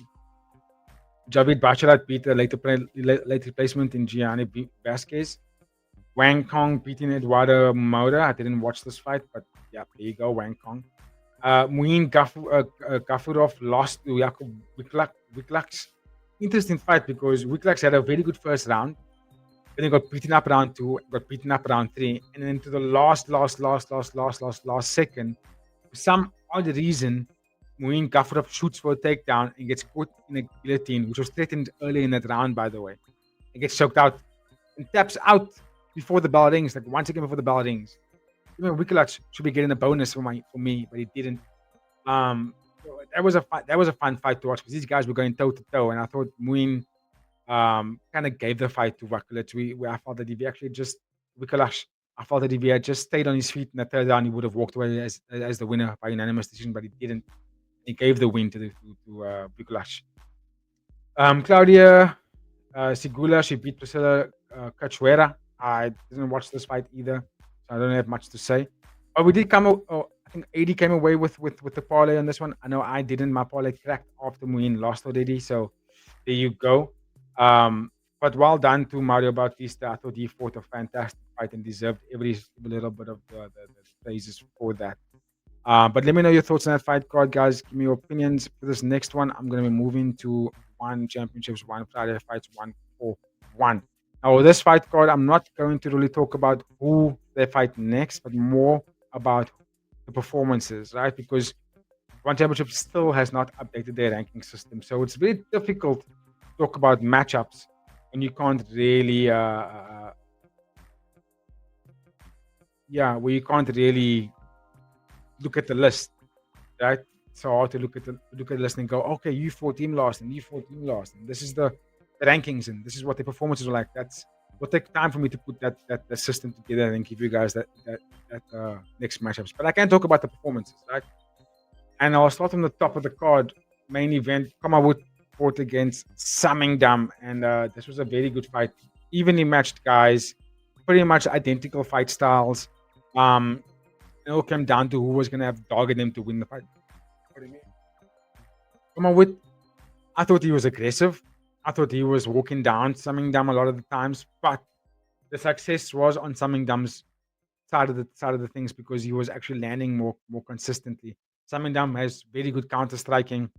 Javid Basharat beat the late replacement in Gianni Vasquez. Wang Kong beating Eduardo Moura. I didn't watch this fight, but yeah, there you go, Wang Kong. Muin Gafurov lost to Jakub Wiklaks. Interesting fight, because Wiklaks had a very good first round. Then he got beaten up round 2, got beaten up round 3, and then to the last second, for some odd reason, Muin Gafurov shoots for a takedown and gets caught in a guillotine, which was threatened early in that round, by the way. He gets choked out and taps out before the bell rings, like 1 second before the bell rings. Even Wiklaks should be getting a bonus for me, but he didn't. That was a fun fight to watch because these guys were going toe to toe, and I thought Muin kind of gave the fight to Vakulet. I felt that if he actually just Vikalash, I felt that if he had just stayed on his feet in the third round, he would have walked away as the winner by unanimous decision, but he didn't. He gave the win to Vikalash. Claudia Sigula, she beat Priscilla Cachoeira. I didn't watch this fight either, so I don't have much to say. But we did come. I think AD came away with the parlay on this one. I know I didn't. My parlay cracked after Muin lost already, so there you go. But well done to Mario Bautista. I thought he fought a fantastic fight and deserved every little bit of the praises for that. But let me know your thoughts on that fight card, guys. Give me your opinions for this next one. I'm going to be moving to ONE Championships, ONE Friday fights, 141. Now, with this fight card, I'm not going to really talk about who they fight next, but more about the performances, right? Because ONE Championship still has not updated their ranking system. So it's very difficult to talk about matchups when you can't really, where you can't really look at the list, right? So hard to look at the list and go, okay, you fought him last, and you fought him last, and this is the rankings, and this is what the performances are like. That's will take time for me to put that system together and give you guys that next matchups. But I can talk about the performances, right? And I'll start from the top of the card. Main event, Kamawood fought against Samingdam, and this was a very good fight. Evenly matched guys, pretty much identical fight styles. It all came down to who was going to have dog in them to win the fight. What do you mean? Kamawood, I thought he was aggressive. I thought he was walking down Samingdam a lot of the times, but the success was on Samingdam's side of the things because he was actually landing more consistently. Samingdam has very good counter striking.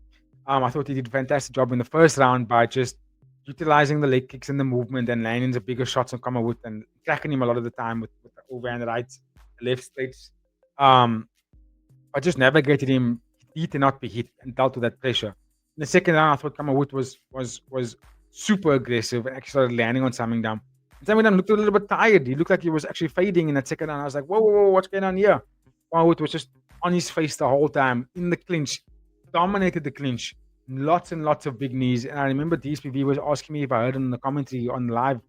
I thought he did a fantastic job in the first round by just utilizing the leg kicks and the movement and landing the bigger shots on Kamawood and cracking him a lot of the time with the overhand rights, left straights. I just navigated him, hit and not be hit, and dealt with that pressure. In the second round, I thought Kamawood was super aggressive and actually started landing on Samingdam. Samingdam looked a little bit tired. He looked like he was actually fading in that second round. I was like, whoa, what's going on here? Kamawood was just on his face the whole time in the clinch, dominated the clinch, lots and lots of big knees. And I remember DSPV was asking me if I heard in the commentary on live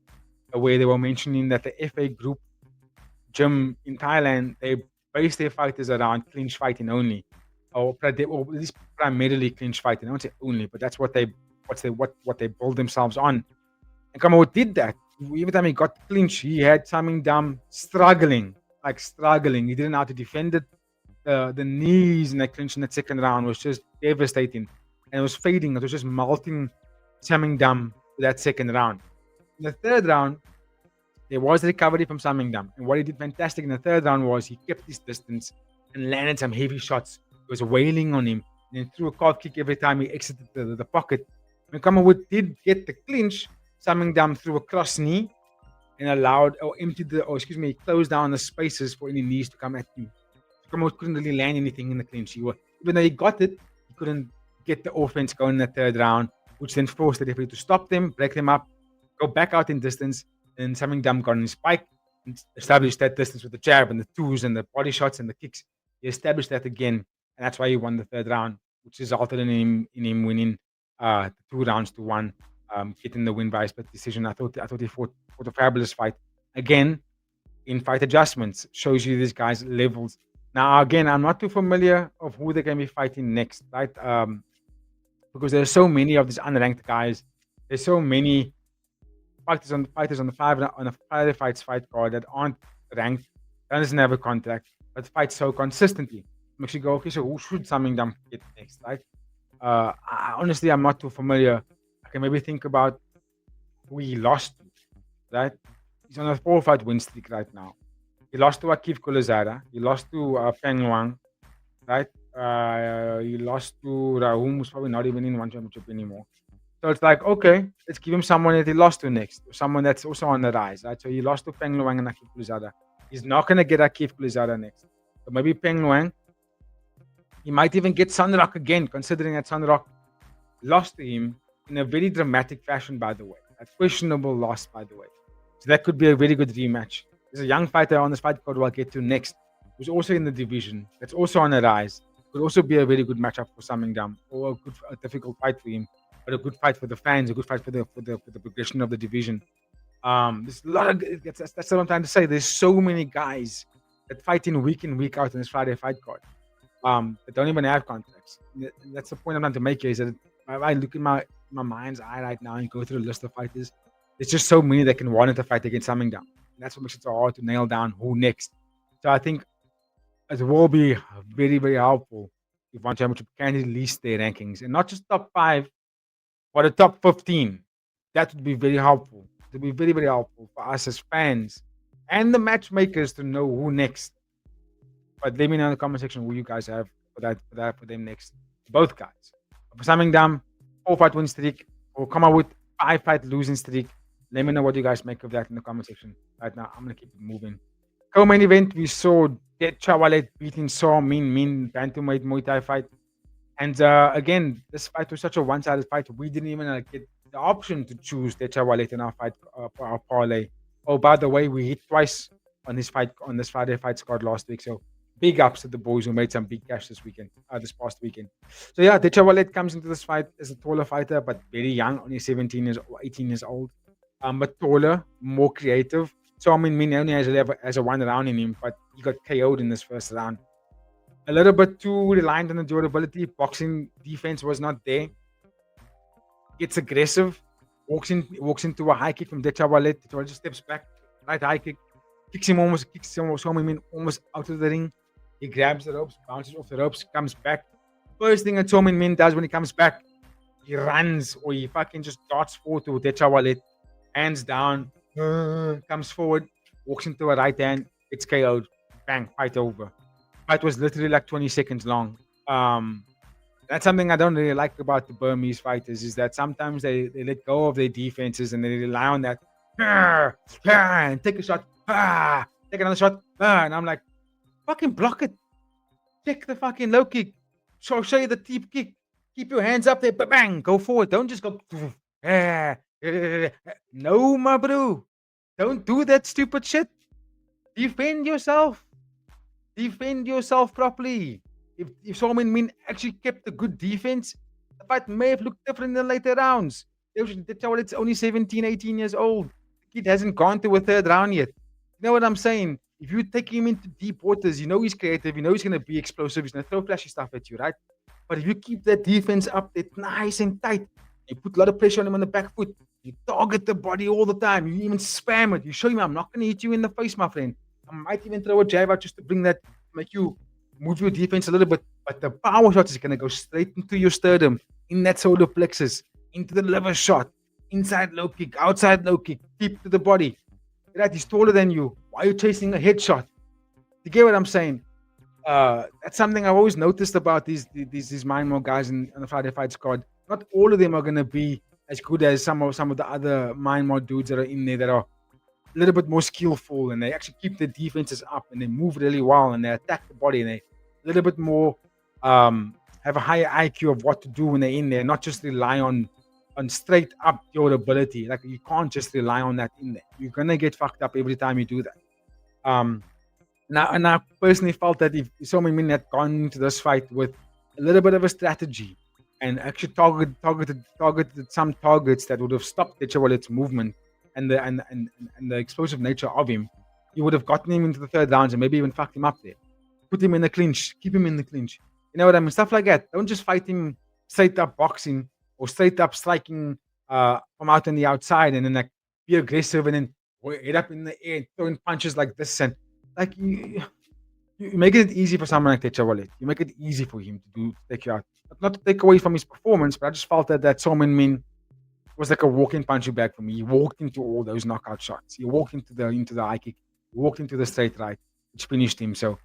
where they were mentioning that the FA group gym in Thailand, they base their fighters around clinch fighting only, or at least primarily clinch fighting. I don't say only, but that's what they build themselves on. And Kamawood did that. Every time he got clinch, he had Samingdam struggling. He didn't know how to defend it. The knees in that clinch in that second round was just devastating, and it was fading. It was just melting Samingdam for that second round. In the third round, there was recovery from Samingdam, and what he did fantastic in the third round was he kept his distance and landed some heavy shots. He was wailing on him and then threw a calf kick every time he exited the pocket. When Kamawood did get the clinch, Samingdam threw a cross knee and closed down the spaces for any knees to come at him. Kamawood couldn't really land anything in the clinch. Even though he got it, he couldn't get the offense going in the third round, which then forced the referee to stop them, break them up, go back out in distance, and Samingdam got on his spike and established that distance with the jab and the twos and the body shots and the kicks. He established that again, and that's why he won the third round, which resulted in him winning 2 rounds to 1, getting the win by split decision. I thought he fought a fabulous fight. Again, in fight adjustments, shows you this guy's levels. Now, again, I'm not too familiar of who they're going to be fighting next, right? Because there's so many of these unranked guys. There's so many fighters on the Friday Fights fight card that aren't ranked, doesn't have a contract, but fight so consistently. Makes you go, okay, so who should Samingdam get next, right? Honestly, I'm not too familiar. I can maybe think about who he lost to, right? He's on a 4-fight win streak right now. He lost to Akif Kulazada. He lost to Feng Wang, right? He lost to Rahum, who's probably not even in ONE Championship anymore. So it's like, okay, let's give him someone that he lost to next, or someone that's also on the rise, right? So he lost to Feng Luang and Akif Kulazada. He's not going to get Akif Kulazada next. So maybe Feng Luang. He might even get Sunrock again, considering that Sunrock lost to him in a very dramatic fashion, by the way. A questionable loss, by the way. So that could be a very good rematch. There's a young fighter on this fight card we'll get to next, who's also in the division, that's also on the rise, could also be a very good matchup for Samingdam, or a difficult fight for him, but a good fight for the fans, a good fight for the progression of the division. There's a lot of that's what I'm trying to say. There's so many guys that fight in week out in this Friday fight card. That don't even have contracts. That's the point I'm trying to make here. Is that if I look in my mind's eye right now and go through the list of fighters, there's just so many that can want to fight against Samingdam. That's what makes it so hard to nail down who next. So I think it will be very, very helpful if One Championship can release their rankings and not just top 5, but the top 15. That would be very helpful. It would be very, very helpful for us as fans and the matchmakers to know who next. But let me know in the comment section who you guys have for them next. Both guys. For Samingdam, 4-fight win streak, or come out with 5-fight losing streak. Let me know what you guys make of that in the comment section. Right now, I'm gonna keep it moving. Co-main event, we saw Det Chawalet beating Saw Min bantamweight Muay Thai fight. And again, this fight was such a one-sided fight. We didn't even get the option to choose Det Chawalet in our fight for our parlay. Oh, by the way, we hit twice on this Friday fight card last week. So big ups to the boys who made some big cash this past weekend. So yeah, Det Chawalet comes into this fight as a taller fighter, but very young, only 18 years old. But taller, more creative. So I mean, Min only has a 1 round in him, but he got KO'd in this first round. A little bit too reliant on the durability. Boxing defense was not there. Gets aggressive. Walks into a high kick from Det Chawalet. Det Chawalet just steps back. Right high kick. Kicks him almost out of the ring. He grabs the ropes, bounces off the ropes, comes back. First thing that Somin Min does when he comes back, he runs or he fucking just darts forward to Det Chawalet. Hands down. Comes forward. Walks into a right hand. It's KO'd. Bang. Fight over. Fight was literally like 20 seconds long. That's something I don't really like about the Burmese fighters, is that sometimes they let go of their defenses and they rely on that and take a shot, take another shot, and I'm like, fucking block it. Check the fucking low kick. Show you the deep kick. Keep your hands up there, bang, go forward. Don't just go. No, my bro. Don't do that stupid shit. Defend yourself. Defend yourself properly. If Somin Min actually kept a good defense, the fight may have looked different in the later rounds. It's only 17, 18 years old. The kid hasn't gone to a third round yet. You know what I'm saying? If you take him into deep waters, you know he's creative, you know he's going to be explosive, he's going to throw flashy stuff at you, right? But if you keep that defense up there nice and tight, you put a lot of pressure on him on the back foot, you target the body all the time, you even spam it, you show him, I'm not going to hit you in the face, my friend. I might even throw a jab out just to bring that, make you move your defense a little bit, but the power shot is going to go straight into your sternum, in that solar plexus, into the liver shot, inside low kick, outside low kick, deep to the body. Right, he's taller than you. Why are you chasing a headshot? You get what I'm saying? That's something I've always noticed about these Myanmar guys on the Friday Fight squad. Not all of them are going to be as good as some of the other Myanmar dudes that are in there that are a little bit more skillful, and they actually keep their defenses up and they move really well and they attack the body and they a little bit more have a higher IQ of what to do when they're in there, not just rely on straight up durability. Like, you can't just rely on that in there. You're gonna get fucked up every time you do that. And I personally felt that if Somin Min had gone into this fight with a little bit of a strategy and actually targeted some targets that would have stopped the Chawalet's movement and the explosive nature of him, you would have gotten him into the third round and maybe even fucked him up there. Put him in the clinch, keep him in the clinch. You know what I mean? Stuff like that. Don't just fight him straight up boxing or straight up striking from out on the outside and then like be aggressive and then head up in the air, throwing punches like this, and like you make it easy for someone like Det Chawalet. You make it easy for him to take you out. Not to take away from his performance, but I just felt that Somin Min was like a walking punching bag for me. He walked into all those knockout shots. He walked into the high kick. He walked into the straight right, which finished him. So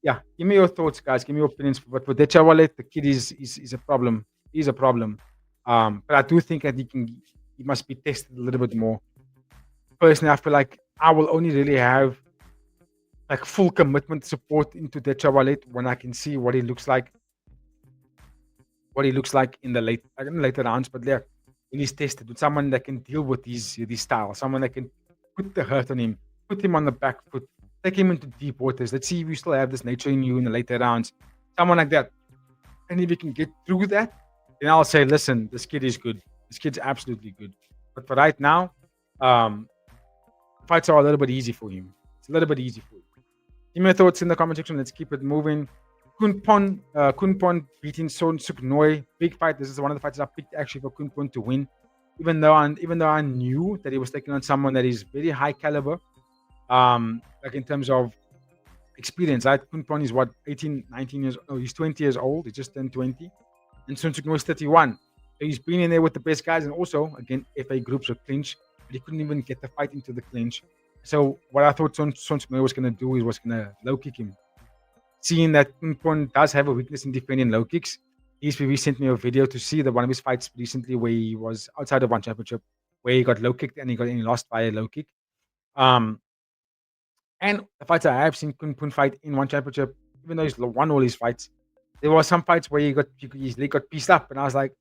yeah, give me your thoughts, guys. Give me your opinions. But for Det Chawalet, the kid is a problem. He's a problem. But I do think that he must be tested a little bit more. Personally, I feel like I will only really have like full commitment support into Det Chawalet when I can see what he looks like. What he looks like in the later rounds, but yeah, when he's tested with someone that can deal with these style, someone that can put the hurt on him, put him on the back foot, take him into deep waters. Let's see if you still have this nature in you in the later rounds. Someone like that, And if he can get through that, then I'll say, listen, this kid is good. This kid's absolutely good. But for right now, um, fights are a little bit easy for him. It's a little bit easy for him. Give me your thoughts in the comment section. Let's keep it moving. Kunpon beating Son Suk Noi. Big fight. This is one of the fights I picked actually for Kunpon to win. Even though I knew that he was taking on someone that is very high caliber. Like in terms of experience, right? Kunpon is what, 18, 19 years old. Oh, he's 20 years old. He just turned 20. And Son Suk Noi is 31. So he's been in there with the best guys, and also again FA groups or clinch, but he couldn't even get the fight into the clinch. So what I thought Son Suk Noi was gonna do is was gonna low kick him. Seeing that Kunpon does have a weakness in defending low kicks, ESPV sent me a video to see that one of his fights recently where he was outside of ONE Championship, where he got low kicked and he lost by a low kick. And the fights I have seen Kunpon fight in ONE Championship, even though he's won all his fights, there were some fights where his leg got pieced up, and I was like,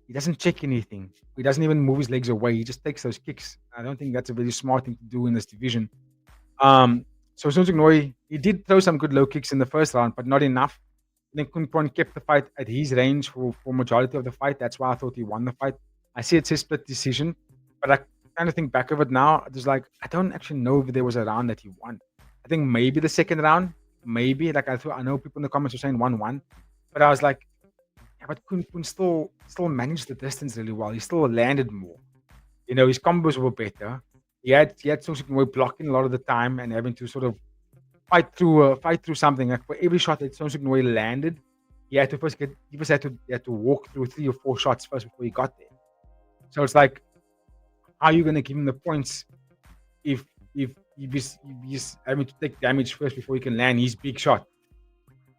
he doesn't check anything. He doesn't even move his legs away. He just takes those kicks. I don't think that's a very smart thing to do in this division. So Son Suk Noi, he did throw some good low kicks in the first round, but not enough. Then Kunpon kept the fight at his range for majority of the fight. That's why I thought he won the fight. I see it's his split decision, but I kind of think back of it now. It's like, I don't actually know if there was a round that he won. I think maybe the second round, maybe. Like I know people in the comments were saying 1-1, but I was like, yeah, but Kunpon still managed the distance really well. He still landed more. You know, his combos were better. He had Son Suk Noi blocking a lot of the time and having to sort of fight through something. Like for every shot that Son Suk Noi landed, he had to walk through 3 or 4 shots first before he got there. So it's like, how are you gonna give him the points if he's having to take damage first before he can land his big shot?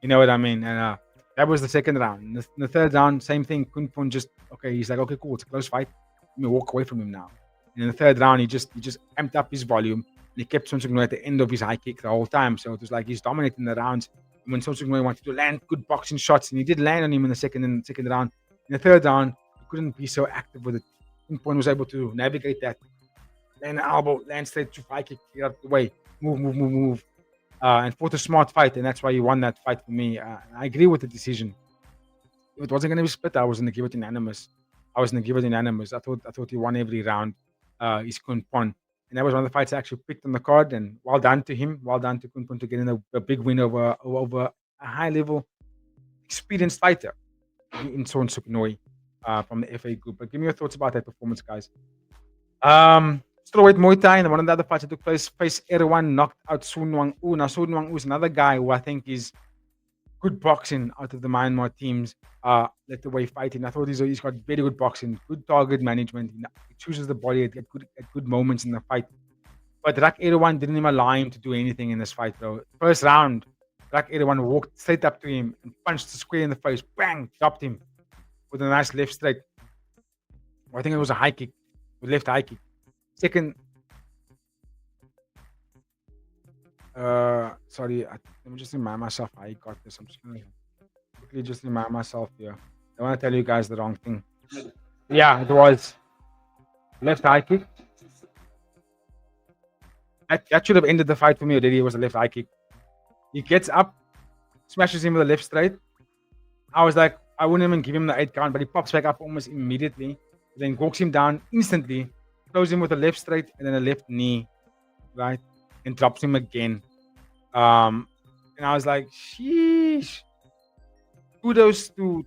You know what I mean? And that was the second round. In the third round, same thing. Kunpon he's like, okay, cool, it's a close fight. Let me walk away from him now. And in the third round, he just amped up his volume. And he kept Son Suk Noi at the end of his high kick the whole time. So it was like he's dominating the rounds. And when Son Suk Noi wanted to land good boxing shots, and he did land on him in the second round. In the third round, he couldn't be so active with it. Kunpon was able to navigate that. Land an elbow, land straight to high kick, get out of the way, move. And fought a smart fight, and that's why he won that fight for me. I agree with the decision. If it wasn't going to be split, I was going to give it unanimous. I thought he won every round. He's Kunpon, and that was one of the fights I actually picked on the card. And well done to him. Well done to Kunpon to getting a big win over a high level, experienced fighter in Son Suk Noi from the FA group. But give me your thoughts about that performance, guys. Strawweight Muay Thai, and one of the other fights that took place, Face Erwan knocked out Soon Wang U. Now, Soon Wang U is another guy who I think is good boxing out of the Myanmar teams. Let the way fighting. I thought he's got very good boxing, good target management. He chooses the body at good moments in the fight. But Rak Erwan didn't even allow him to do anything in this fight, though. First round, Rak Erwan walked straight up to him and punched the square in the face. Bang! Dropped him with a nice left straight. I think it was a high kick, with left high kick. Second, sorry, let me just remind myself how I got this. I'm just gonna quickly just remind myself here. I want to tell you guys the wrong thing. Yeah, it was left high kick. That should have ended the fight for me already. It was a left high kick. He gets up, smashes him with a left straight. I was like, I wouldn't even give him the 8 count, but he pops back up almost immediately. Then walks him down instantly. Throws him with a left straight and then a left knee, right? And drops him again. And I was like, sheesh. Kudos to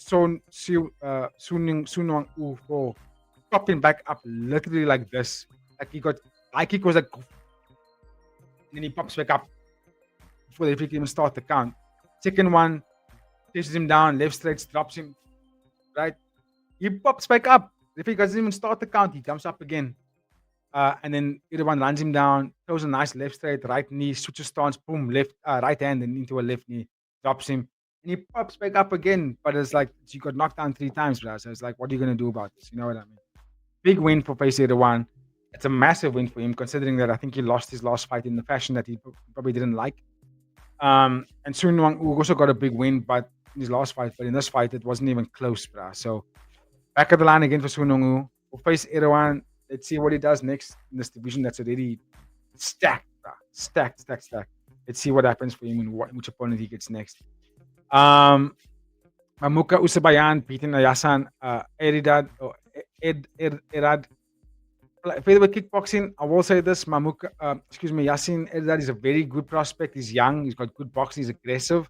Soon Wang U for popping back up literally like this. Like he got high kick was like, and then he pops back up before they even start the count. Second one, chases him down, left straight, drops him, right? He pops back up. If he doesn't even start the count, he comes up again. And then Irwan runs him down, throws a nice left straight, right knee, switches stance, boom, left, right hand, and into a left knee, drops him. And he pops back up again. But it's like, you got knocked down 3 times, bro. So it's like, what are you going to do about this? You know what I mean? Big win for Face Irwan. It's a massive win for him, considering that I think he lost his last fight in the fashion that he probably didn't like. And Soon Wang U also got a big win, but in his last fight. But in this fight, it wasn't even close, bro. So back of the line again for Soon Wang U. We'll face Irwan. Let's see what he does next in this division that's already stacked, bro. Stacked. Let's see what happens for him and which opponent he gets next. Mamuka Usabayan beating Yasan Eridad or Erad. Featherweight kickboxing, I will say this: Yasin Eridad is a very good prospect. He's young, he's got good boxing, he's aggressive.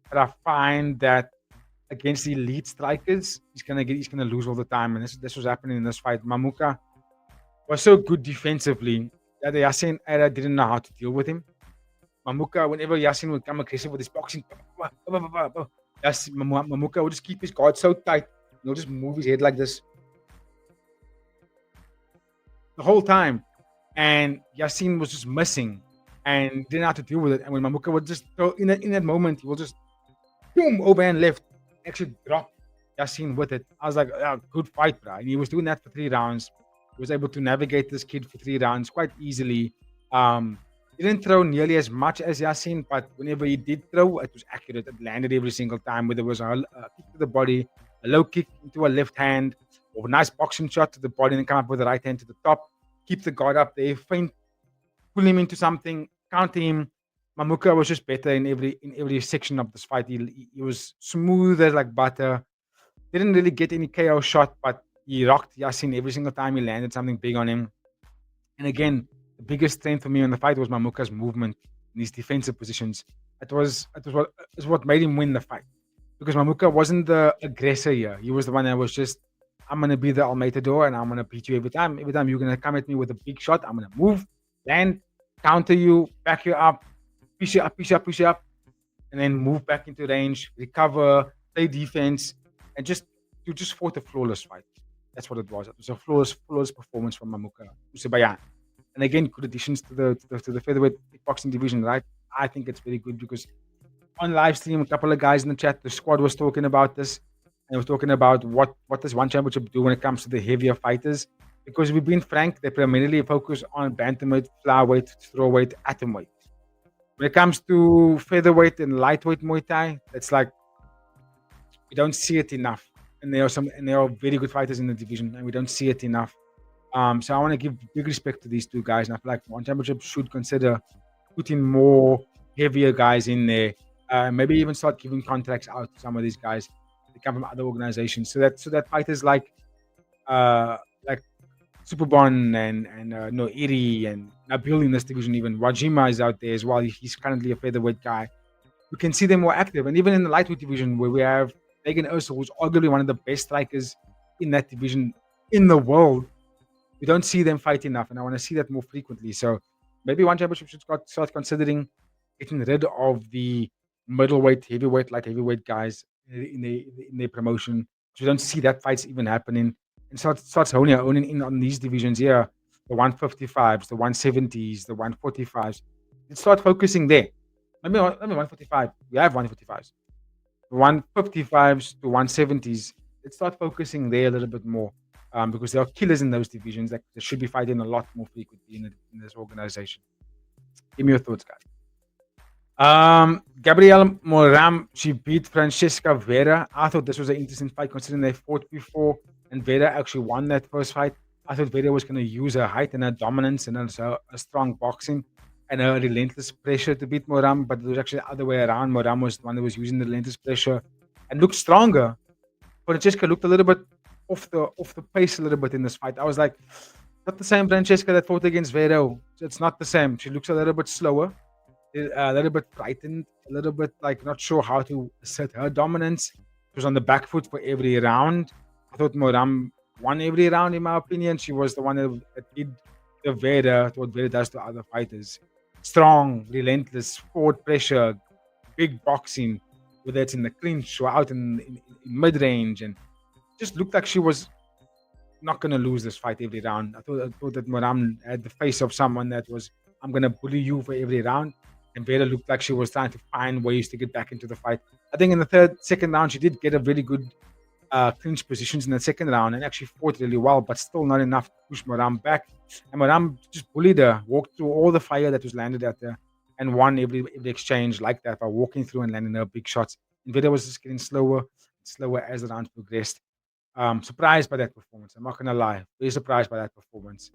But I find that against the elite strikers, he's gonna lose all the time, and this was happening in this fight. Mamuka was so good defensively that Yasin Eridad didn't know how to deal with him. Mamuka, whenever Yasin would come aggressive with his boxing, Mamuka would just keep his guard so tight. He'll just move his head like this the whole time. And Yasin was just missing and didn't know how to deal with it. And when Mamuka would just throw in that moment, he will just boom, overhand left, actually drop Yasin with it. I was like, oh, good fight, bro. And he was doing that for 3 rounds. He was able to navigate this kid for 3 rounds quite easily. He didn't throw nearly as much as Yasin, but whenever he did throw, it was accurate. It landed every single time, whether it was a kick to the body, a low kick into a left hand, or a nice boxing shot to the body, and then come up with the right hand to the top. Keep the guard up there, feint, pull him into something, counter him. Mamuka was just better in every section of this fight. He was smooth as like butter. Didn't really get any KO shot, but he rocked Yasin every single time he landed something big on him. And again, the biggest strength for me in the fight was Mamuka's movement in his defensive positions. It was what made him win the fight. Because Mamuka wasn't the aggressor here. He was the one that was just, I'm gonna be the Almatador and I'm gonna beat you every time. Every time you're gonna come at me with a big shot, I'm gonna move, land, counter you, back you up, push you up, push you up, push you up, and then move back into range, recover, play defense, and you just fought a flawless fight. That's what it was. It was a flawless performance from Mamuka Usabayan. And again, good additions to the featherweight kickboxing division, right? I think it's very good because on live stream, a couple of guys in the chat, the squad was talking about this, and was talking about what does ONE Championship do when it comes to the heavier fighters. Because we've been frank, they primarily focus on bantamweight, flyweight, strawweight, atomweight. When it comes to featherweight and lightweight Muay Thai, it's like we don't see it enough. And there are very good fighters in the division, and we don't see it enough. So I want to give big respect to these two guys, and I feel like ONE Championship should consider putting more heavier guys in there. Maybe even start giving contracts out to some of these guys. They come from other organizations, so that fighters like Superbon and Noiri and Nabil in this division, even Wajima is out there as well. He's currently a featherweight guy. We can see them more active, and even in the lightweight division where we have Megan Urso, who's arguably one of the best strikers in that division in the world. We don't see them fight enough, and I want to see that more frequently. So maybe ONE Championship should start considering getting rid of the middleweight, heavyweight, light heavyweight guys in their promotion. So we don't see that fights even happening, and starts owning in on these divisions here, the 155s, the 170s, the 145s. Let's start focusing there. Maybe 145. We have 145s. 155s to 170s. Let's start focusing there a little bit more. Because there are killers in those divisions that should be fighting a lot more frequently in this organization. Give me your thoughts, guys. Gabrielle Moram, she beat Francesca Vera. I thought this was an interesting fight considering they fought before, and Vera actually won that first fight. I thought Vera was going to use her height and her dominance and also a strong boxing and her relentless pressure to beat Moram, but it was actually the other way around. Moram was the one that was using the relentless pressure and looked stronger. Francesca looked a little bit off the pace a little bit in this fight. I was like, not the same Francesca that fought against Vero. It's not the same. She looks a little bit slower, a little bit frightened, a little bit like not sure how to assert her dominance. She was on the back foot for every round. I thought Moram won every round, in my opinion. She was the one that did the Vera, what Vera does to other fighters. Strong, relentless, forward pressure, big boxing, whether it's in the clinch or out in mid-range, and just looked like she was not going to lose this fight every round. I thought that Moram had the face of someone that was, I'm going to bully you for every round. And Vera looked like she was trying to find ways to get back into the fight. I think in the second round, she did get a very good clinch positions in the second round and actually fought really well, but still not enough to push Moram back. And Moram just bullied her, walked through all the fire that was landed at her, and won every exchange like that by walking through and landing her big shots. And Vera was just getting slower as the round progressed. Surprised by that performance. I'm not gonna lie, very surprised by that performance.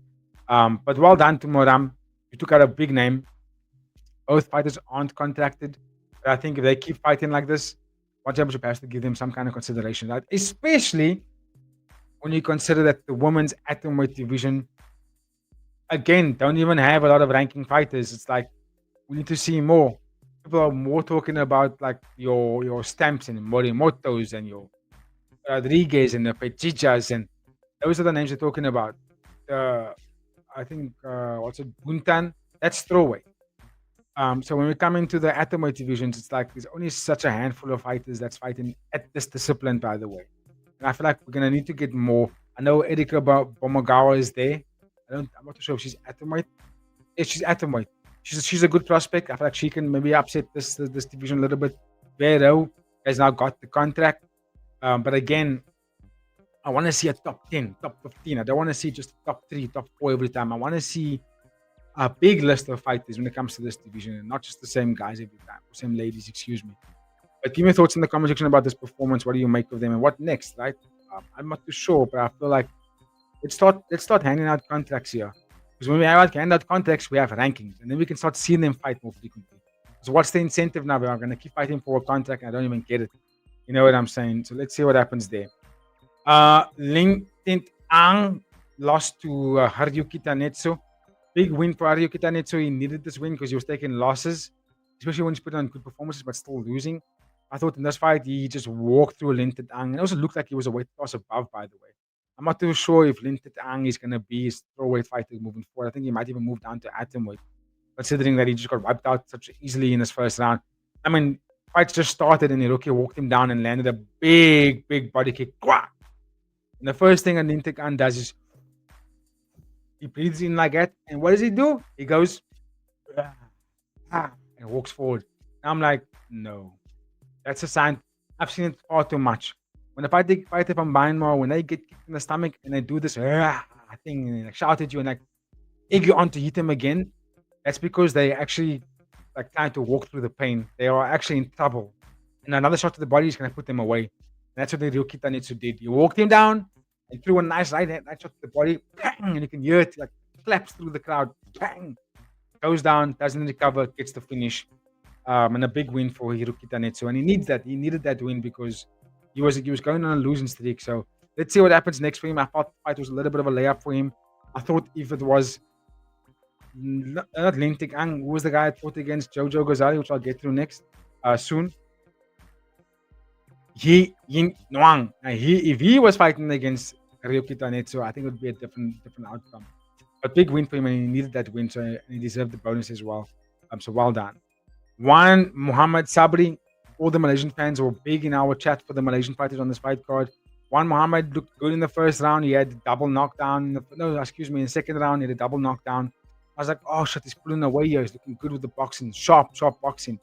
But well done to Moram. You took out a big name. both fighters aren't contracted. But I think if they keep fighting like this, One Championship has to give them some kind of consideration, right? Especially when you consider that the women's atomweight division, again, don't even have a lot of ranking fighters. It's like we need to see more. People are more talking about like your Stamps and Morimotos and your Rodriguez and the Pechichas, and those are the names they're talking about. Uh, I think what's it, Buntan? That's throwaway. So when we come into the atomweight divisions, it's like there's only such a handful of fighters that's fighting at this discipline, by the way. And I feel like we're gonna need to get more. I know Erika Bomagawa is there. I'm not too sure if she's atomweight. Yeah, she's atomweight. She's a good prospect. I feel like she can maybe upset this division a little bit. Vero has now got the contract. But again, I want to see a top 10, top 15. I don't want to see just top 3, top 4 every time. I want to see a big list of fighters when it comes to this division and not just the same guys every time, or same ladies, excuse me. But give me thoughts in the comment section about this performance. What do you make of them and what next, right? I'm not too sure, but I feel like let's start handing out contracts here. Because when we hand out contracts, we have rankings, and then we can start seeing them fight more frequently. So what's the incentive now? I'm going to keep fighting for a contract, and I don't even get it. You know what I'm saying? So let's see what happens there. Linktree Ang lost to Haryuki Tanetsu. Big win for Haryuki Tanetsu. He needed this win because he was taking losses, especially when he's putting on good performances but still losing. I thought in this fight he just walked through Linktree Ang. It also looked like he was a weight class above, by the way. I'm not too sure if Linktree Ang is going to be his throwaweight fighter moving forward. I think he might even move down to atomweight, considering that he just got wiped out such easily in his first round. I mean, fights just started and Hiroki walked him down and landed a big, big body kick. And the first thing Linktree Ang does is he breathes in like that. And what does he do? He goes and walks forward. And I'm like, no. That's a sign. I've seen it far too much. When a fighter from Myanmar, when they get kicked in the stomach and they do this thing and they like shout at you and like egg you on to hit them again, that's because they actually like trying to walk through the pain. They are actually in trouble. And another shot to the body is going to put them away. And that's what the Ryuki Tanetsu did. He walked him down and threw a nice right shot to the body, bang, and you can hear it like claps through the crowd, bang, goes down, doesn't recover, gets the finish. And a big win for Hiroki Tanetsu. And he needs that. He needed that win because he was going on a losing streak. So let's see what happens next for him. I thought the fight was a little bit of a layup for him. I thought if it was not Linktree Ang, who was the guy I fought against Jojo Gozali, which I'll get through next soon. If he was fighting against Ryuki Tanetsu, I think it would be a different outcome. A big win for him, and he needed that win, so he deserved the bonus as well. So well done. One, Muhammad Sabri. All the Malaysian fans were big in our chat for the Malaysian fighters on this fight card. One, Muhammad looked good in the first round. He had a double knockdown. In the second round, he had a double knockdown. I was like, oh shit, he's pulling away here. He's looking good with the boxing. Sharp boxing.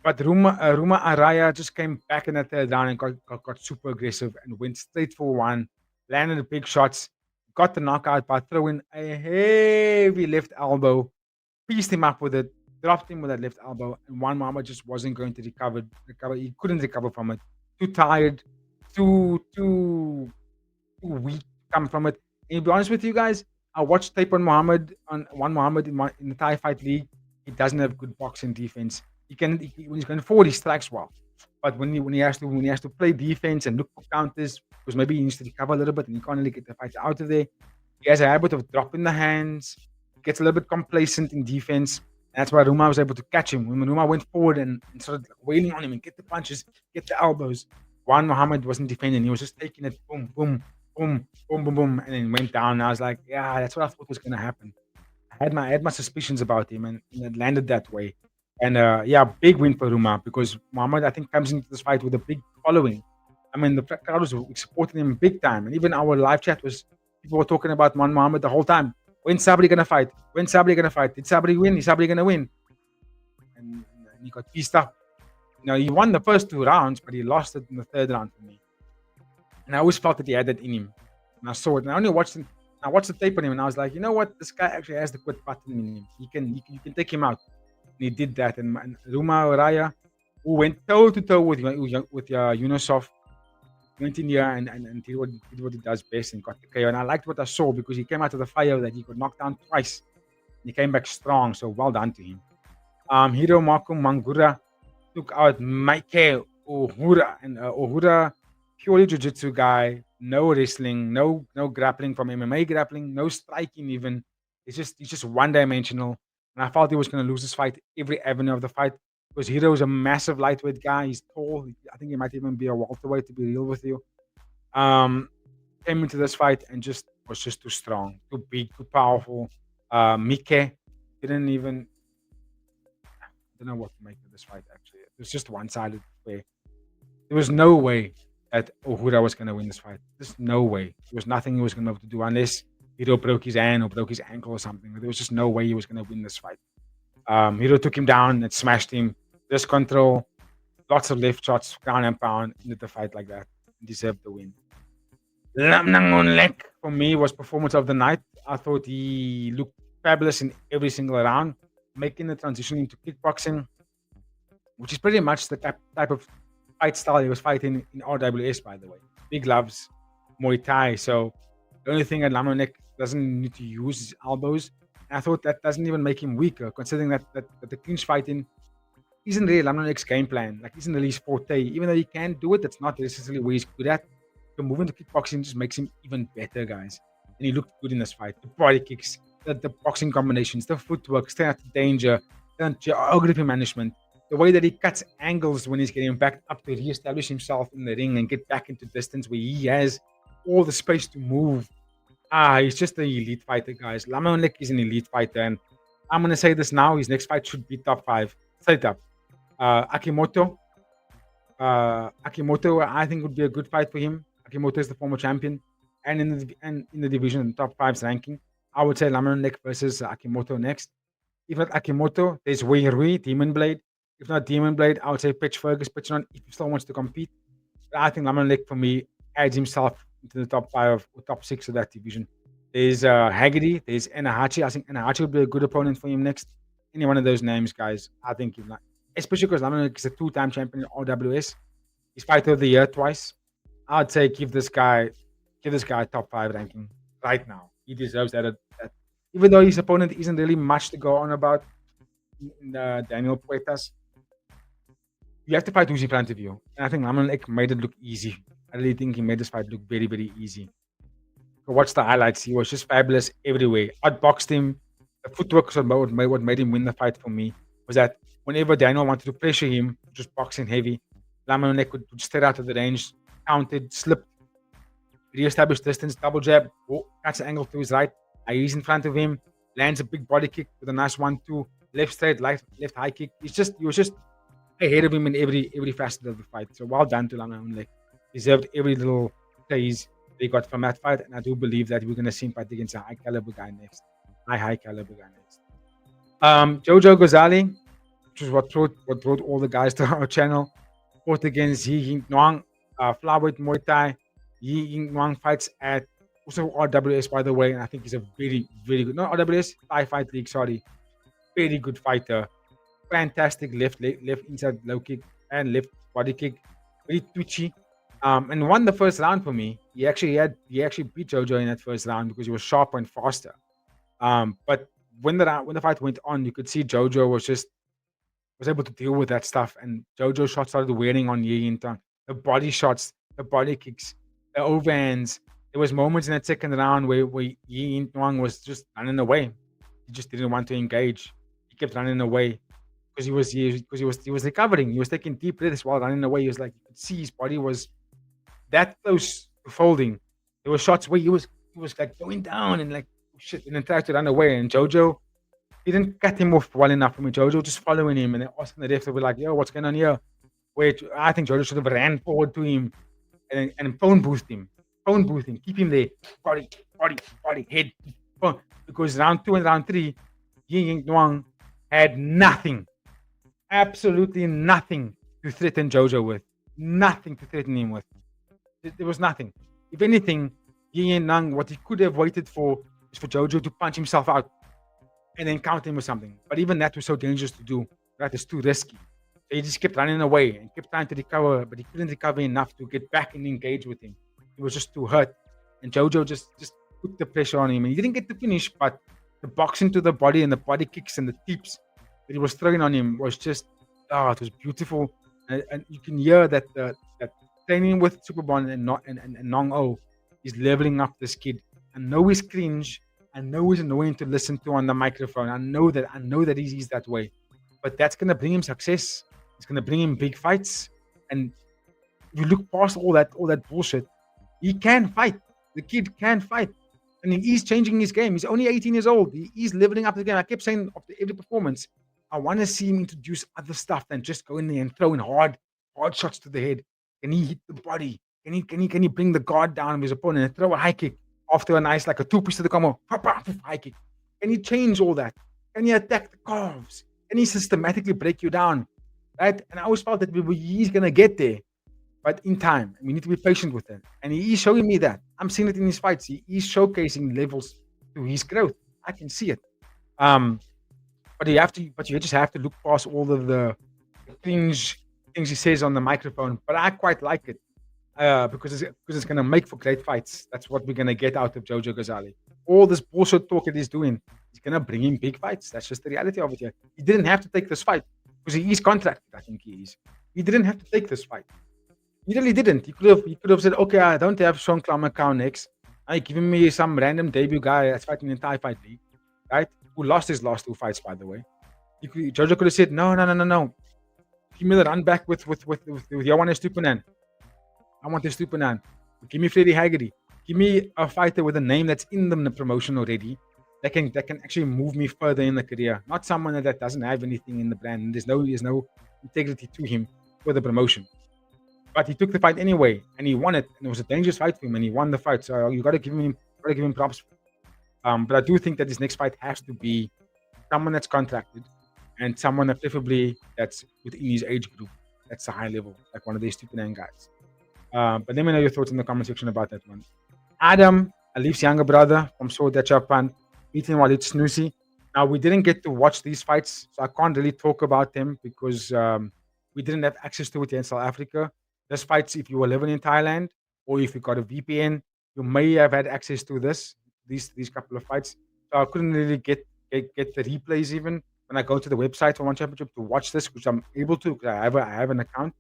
But Ruma Araya just came back in the third round and got super aggressive and went straight for one. Landed the big shots. Got the knockout by throwing a heavy left elbow. Pieced him up with it. Dropped him with that left elbow, and One Muhammad just wasn't going to recover. He couldn't recover from it. Too tired, too weak to come from it. And to be honest with you guys, I watched tape on One Muhammad in the Thai Fight League. He doesn't have good boxing defense. When he's going forward, he strikes well. But when he has to play defense and look for counters, because maybe he needs to recover a little bit and he can't really get the fight out of there. He has a habit of dropping the hands. He gets a little bit complacent in defense. That's why Ruma was able to catch him. When Ruma went forward and started wailing on him and get the punches, get the elbows, One Muhammad wasn't defending. He was just taking it, boom, boom, boom, boom, boom, boom, and then went down. And I was like, yeah, that's what I thought was going to happen. I had my suspicions about him, and it landed that way. And big win for Ruma because Muhammad, I think, comes into this fight with a big following. I mean, the crowd was supporting him big time. And even our live chat people were talking about One Muhammad the whole time. When's Sabri gonna fight? Did Sabri win? Is Sabri gonna win? And he got pieced up. He won the first 2 rounds, but he lost it in the third round for me. And I always felt that he had that in him. And I saw it. And I only watched him. I watched the tape on him, and I was like, you know what? This guy actually has the quit button in him. You can take him out. And he did that. And Ruma Raya, who went toe to toe with Yunusov, went in here and did what he does best and got the KO. And I liked what I saw because he came out of the fire that he got knocked down twice. And he came back strong, so well done to him. Hiro Marco Mangura took out Mike Ohura, and Ohura, purely jiu-jitsu guy, no wrestling, no grappling from MMA grappling, no striking even. He's just one-dimensional. And I felt he was going to lose this fight every avenue of the fight because Hiro is a massive lightweight guy. He's tall. I think he might even be a welterweight, to be real with you. Um, Came into this fight and just was just too strong, too big, too powerful. Mike didn't even don't know what to make of this fight. Actually, it was just one-sided. Where there was no way that Ohura was going to win this fight. There's no way. There was nothing he was going to be able to do unless Hiro broke his hand or broke his ankle or something. There was just no way he was going to win this fight. Hiro took him down and smashed him. Just control, lots of left shots, ground and pound, ended the fight like that. And deserved the win. Lamnamoonlek for me was performance of the night. I thought he looked fabulous in every single round, making the transition into kickboxing, which is pretty much the type of fight style he was fighting in RWS, by the way. Big gloves, Muay Thai. So the only thing that Lamnamoonlek doesn't need to use is elbows. And I thought that doesn't even make him weaker, considering that the clinch fighting isn't really Lamnamoonlek's game plan. Like, isn't really his forte. Even though he can do it, that's not necessarily where he's good at. So moving to kickboxing just makes him even better, guys. And he looked good in this fight. The body kicks, the boxing combinations, the footwork, staying out of danger, the geography management, the way that he cuts angles when he's getting back up to reestablish himself in the ring and get back into distance where he has all the space to move. He's just an elite fighter, guys. Lamnamoonlek is an elite fighter, and I'm gonna say this now: his next fight should be top 5, straight up. Akimoto, Akimoto, I think would be a good fight for him. Akimoto is the former champion, and in the division, the top 5's ranking, I would say Lamnamoonlek versus Akimoto next. If not Akimoto, there's Wei Rui, Demon Blade. If not Demon Blade, I would say Pitch Fergus, Pitch on if he still wants to compete. But I think Lamnamoonlek for me adds himself into the top 5 or top 6 of that division. There's Haggerty, there's Enahachi. I think Enahachi would be a good opponent for him next. Any one of those names, guys, I think he'd like, especially because Lamnamoonlek is a 2-time champion in RWS. He's fighter of the year twice. I'd say give this guy top 5 ranking right now. He deserves that. Even though his opponent isn't really much to go on about, Daniel Puertas, you have to fight who's in front of you. And I think Lamnamoonlek made it look easy. I really think he made this fight look very, very easy. So watch the highlights. He was just fabulous everywhere. Outboxed him. The footwork was what made him win the fight for me. Was that whenever Daniel wanted to pressure him, just boxing heavy, Lamnamoonlek would just stay out of the range, counted, slipped, re-established distance, double jab, cuts the angle to his right. He's in front of him, lands a big body kick with a nice 1-2, left straight, left high kick. He was just ahead of him in every facet of the fight. So well done to Lamnamoonlek. Deserved every little praise they got from that fight, and I do believe that we're going to see him fight against a high caliber guy next. High caliber guy next. Jojo Ghazali, which is what brought all the guys to our channel, fought against Yi Ying Nuang, flyweight Muay Thai. Yi Ying Nuang fights at also RWS, by the way, and I think he's a very, very good, not RWS, Thai Fight League, sorry. Very good fighter. Fantastic left inside low kick and left body kick. Very twitchy. And won the first round for me. He actually beat Jojo in that first round because he was sharper and faster. But when the fight went on, you could see Jojo was able to deal with that stuff, and Jojo's shots started wearing on Yi Ying Nuang. The body shots, the body kicks, the overhands. There was moments in that second round where Yi Ying Nuang was just running away. He just didn't want to engage. He kept running away because he was recovering. He was taking deep breaths while running away. He was like, you could see his body was that close to folding. There were shots where he was like going down and like shit, and then tried to run away. And Jojo didn't cut him off well enough for me. Jojo just following him and then asking the ref to be like, yo, what's going on here? Wait, I think Jojo should have ran forward to him and phone boost him. Keep him there. Body, head. Because round 2 and round 3, Yi Ying Nuang had nothing. Absolutely nothing to threaten Jojo with. Nothing to threaten him with. There was nothing. If anything, Yi Ying Nuang, what he could have waited for is for Jojo to punch himself out and then counter him with something. But even that was so dangerous to do. That is too risky. So he just kept running away and kept trying to recover, but he couldn't recover enough to get back and engage with him. He was just too hurt. And Jojo just put the pressure on him. And he didn't get to finish, but the boxing to the body and the body kicks and the teeps that he was throwing on him was just, it was beautiful. And you can hear that that training with Superbond and not and Nong O is leveling up this kid. I know he's cringe. I know he's annoying to listen to on the microphone. I know that he's that way. But that's gonna bring him success. It's gonna bring him big fights. And you look past all that bullshit. He can fight. The kid can fight. And he is changing his game. He's only 18 years old. He is leveling up the game. I kept saying after every performance, I want to see him introduce other stuff than just go in there and throw in hard shots to the head. Can he hit the body? Can he bring the guard down of his opponent and throw a high kick after a nice like a two piece to the combo? High kick. Can he change all that? Can he attack the calves? Can he systematically break you down? Right? And I always felt that he's gonna get there, but in time, we need to be patient with it. And he is showing me that. I'm seeing it in his fights. He is showcasing levels to his growth. I can see it. Um, but you just have to look past all of the cringe things he says on the microphone. But I quite like it because it's going to make for great fights. That's what we're going to get out of Jojo Ghazali. All this bullshit talk that he's doing is going to bring him big fights. That's just the reality of it here. He didn't have to take this fight because he is contracted. I think he is. He didn't have to take this fight. He really didn't. He could have said, okay, I don't have Sean Clamakau next. Are you giving me some random debut guy that's fighting in the Thai Fight League, right? Who lost his last two fights, by the way. Jojo could have said, no. Give me the run back with Johannes Stupinan. I want the Stupinan. Give me Freddie Haggerty. Give me a fighter with a name that's in the promotion already that can actually move me further in the career. Not someone that doesn't have anything in the brand. There's no integrity to him for the promotion. But he took the fight anyway, and he won it. And it was a dangerous fight for him, and he won the fight. So you got to give him props. But I do think that this next fight has to be someone that's contracted, and someone that preferably that's within his age group. That's a high level, like one of these stupid guys. But let me know your thoughts in the comment section about that one. Adam, Alif's younger brother from Sword Japan, meeting Walid Snoozy. Now we didn't get to watch these fights, so I can't really talk about them because we didn't have access to it here in South Africa. This fights, if you were living in Thailand or if you got a VPN, you may have had access to these couple of fights. So I couldn't really get the replays even when I go to the website for ONE Championship to watch this, which I'm able to because I have an account.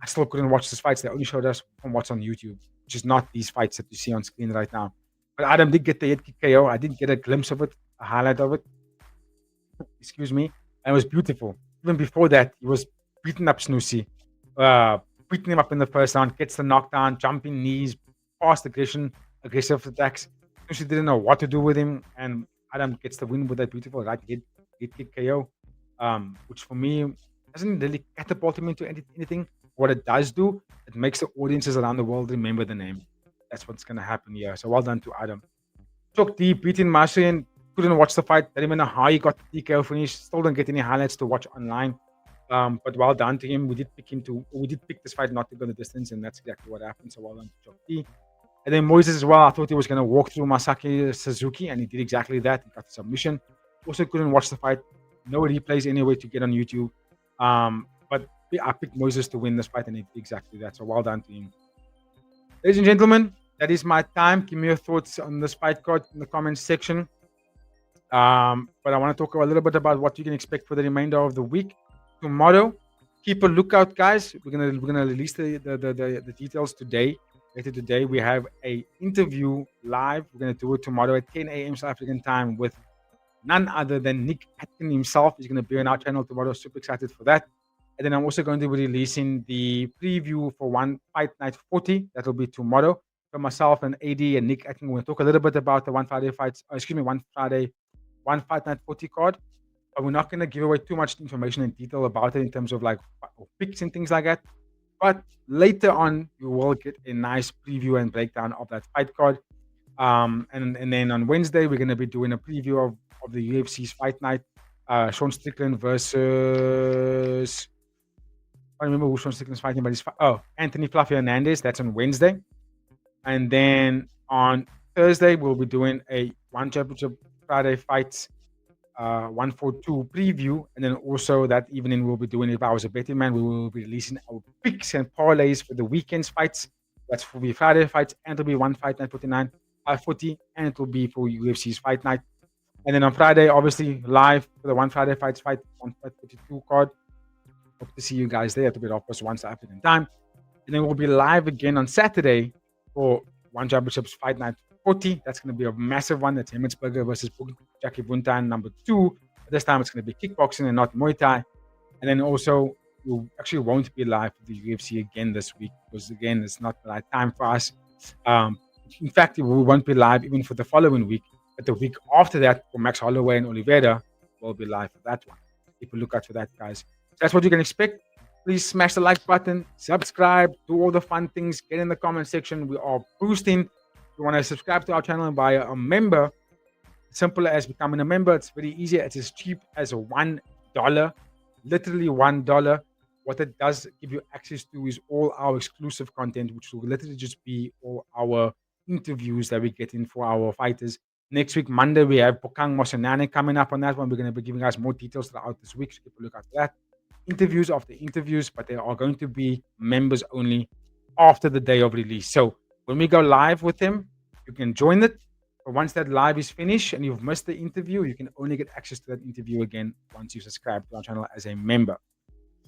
I still couldn't watch these fights. They only showed us from what's on YouTube, which is not these fights that you see on screen right now. But Adam did get the head kick KO. I did get a glimpse of it, a highlight of it. Excuse me. And it was beautiful. Even before that, he was beating up Snoozy. Beating him up in the first round, gets the knockdown, jumping knees, fast aggressive attacks. Snoozy didn't know what to do with him, and Adam gets the win with that beautiful right head kick KO, which for me doesn't really catapult him into anything. What it does do, it makes the audiences around the world remember the name. That's what's going to happen here. So well done to Adam. Chok D beating Marcian. Couldn't watch the fight. Didn't even know how he got the TKO finish. Still don't get any highlights to watch online. But well done to him. We did pick this fight not to go the distance, and that's exactly what happened. So well done to Chok D. And then Moises as well. I thought he was going to walk through Masaki Suzuki, and he did exactly that. He got the submission. Also couldn't watch the fight. No replays anyway to get on YouTube. But I picked Moises to win this fight, and he did exactly that. So well done to him. Ladies and gentlemen, that is my time. Give me your thoughts on this fight card in the comments section. But I want to talk a little bit about what you can expect for the remainder of the week. Tomorrow, keep a lookout, guys. We're gonna release the details today. Later today, we have a interview live. We're gonna do it tomorrow at 10 a.m. South African time with none other than Nick Atkin himself. He's gonna be on our channel tomorrow. Super excited for that. And then I'm also going to be releasing the preview for One Fight Night 40. That'll be tomorrow. For myself and AD and Nick Atkin, we're gonna talk a little bit about the One Fight Night 40 card. But we're not going to give away too much information and detail about it in terms of like picks and things like that. But later on, you will get a nice preview and breakdown of that fight card. And then on Wednesday, we're going to be doing a preview of the UFC's fight night. Sean Strickland versus... I don't remember who Sean Strickland's fighting, but Anthony Fluffy Hernandez. That's on Wednesday. And then on Thursday, we'll be doing a ONE Championship Friday fights 142 preview, and then also that evening we'll be doing, if I was a betting man, we will be releasing our picks and parlays for the weekend's fights. That's will be Friday fights, and it'll be One Fight Night 49, 540, and it will be for UFC's fight night. And then on Friday, obviously live for the One Friday Fights Fight 152 card. Hope to see you guys there at a bit of course 1 South African time. And then we'll be live again on Saturday for One Championships Fight Night 40. That's going to be a massive one. That's Hemmetsburger versus Jackie Buntan #2. But this time it's going to be kickboxing and not Muay Thai. And then also, we actually won't be live for the UFC again this week because, again, it's not the right time for us. Um, in fact, we won't be live even for the following week. But the week after that, for Max Holloway and Oliveira, we'll be live for that one. Keep a lookout for that, guys. So that's what you can expect. Please smash the like button, subscribe, do all the fun things, get in the comment section. We are boosting. If you want to subscribe to our channel and buy a member, simple as becoming a member. It's very easy. It's as cheap as $1, literally $1. What it does give you access to is all our exclusive content, which will literally just be all our interviews that we get in for our fighters. Next week, Monday, we have Bokang Mosenane coming up on that one. We're going to be giving us more details throughout this week, so keep a look out for that. Interviews after interviews, but they are going to be members only after the day of release. So when we go live with them, you can join it. But once that live is finished and you've missed the interview, you can only get access to that interview again once you subscribe to our channel as a member.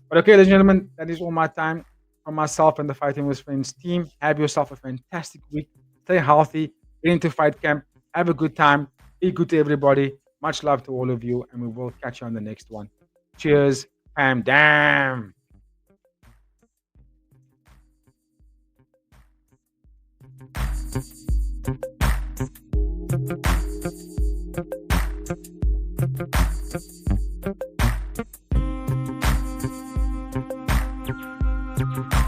But okay, ladies and gentlemen, that is all my time from myself and the Fighting with Friends team. Have yourself a fantastic week. Stay healthy. Get into fight camp. Have a good time. Be good to everybody. Much love to all of you, and we will catch you on the next one. Cheers. Pam damn.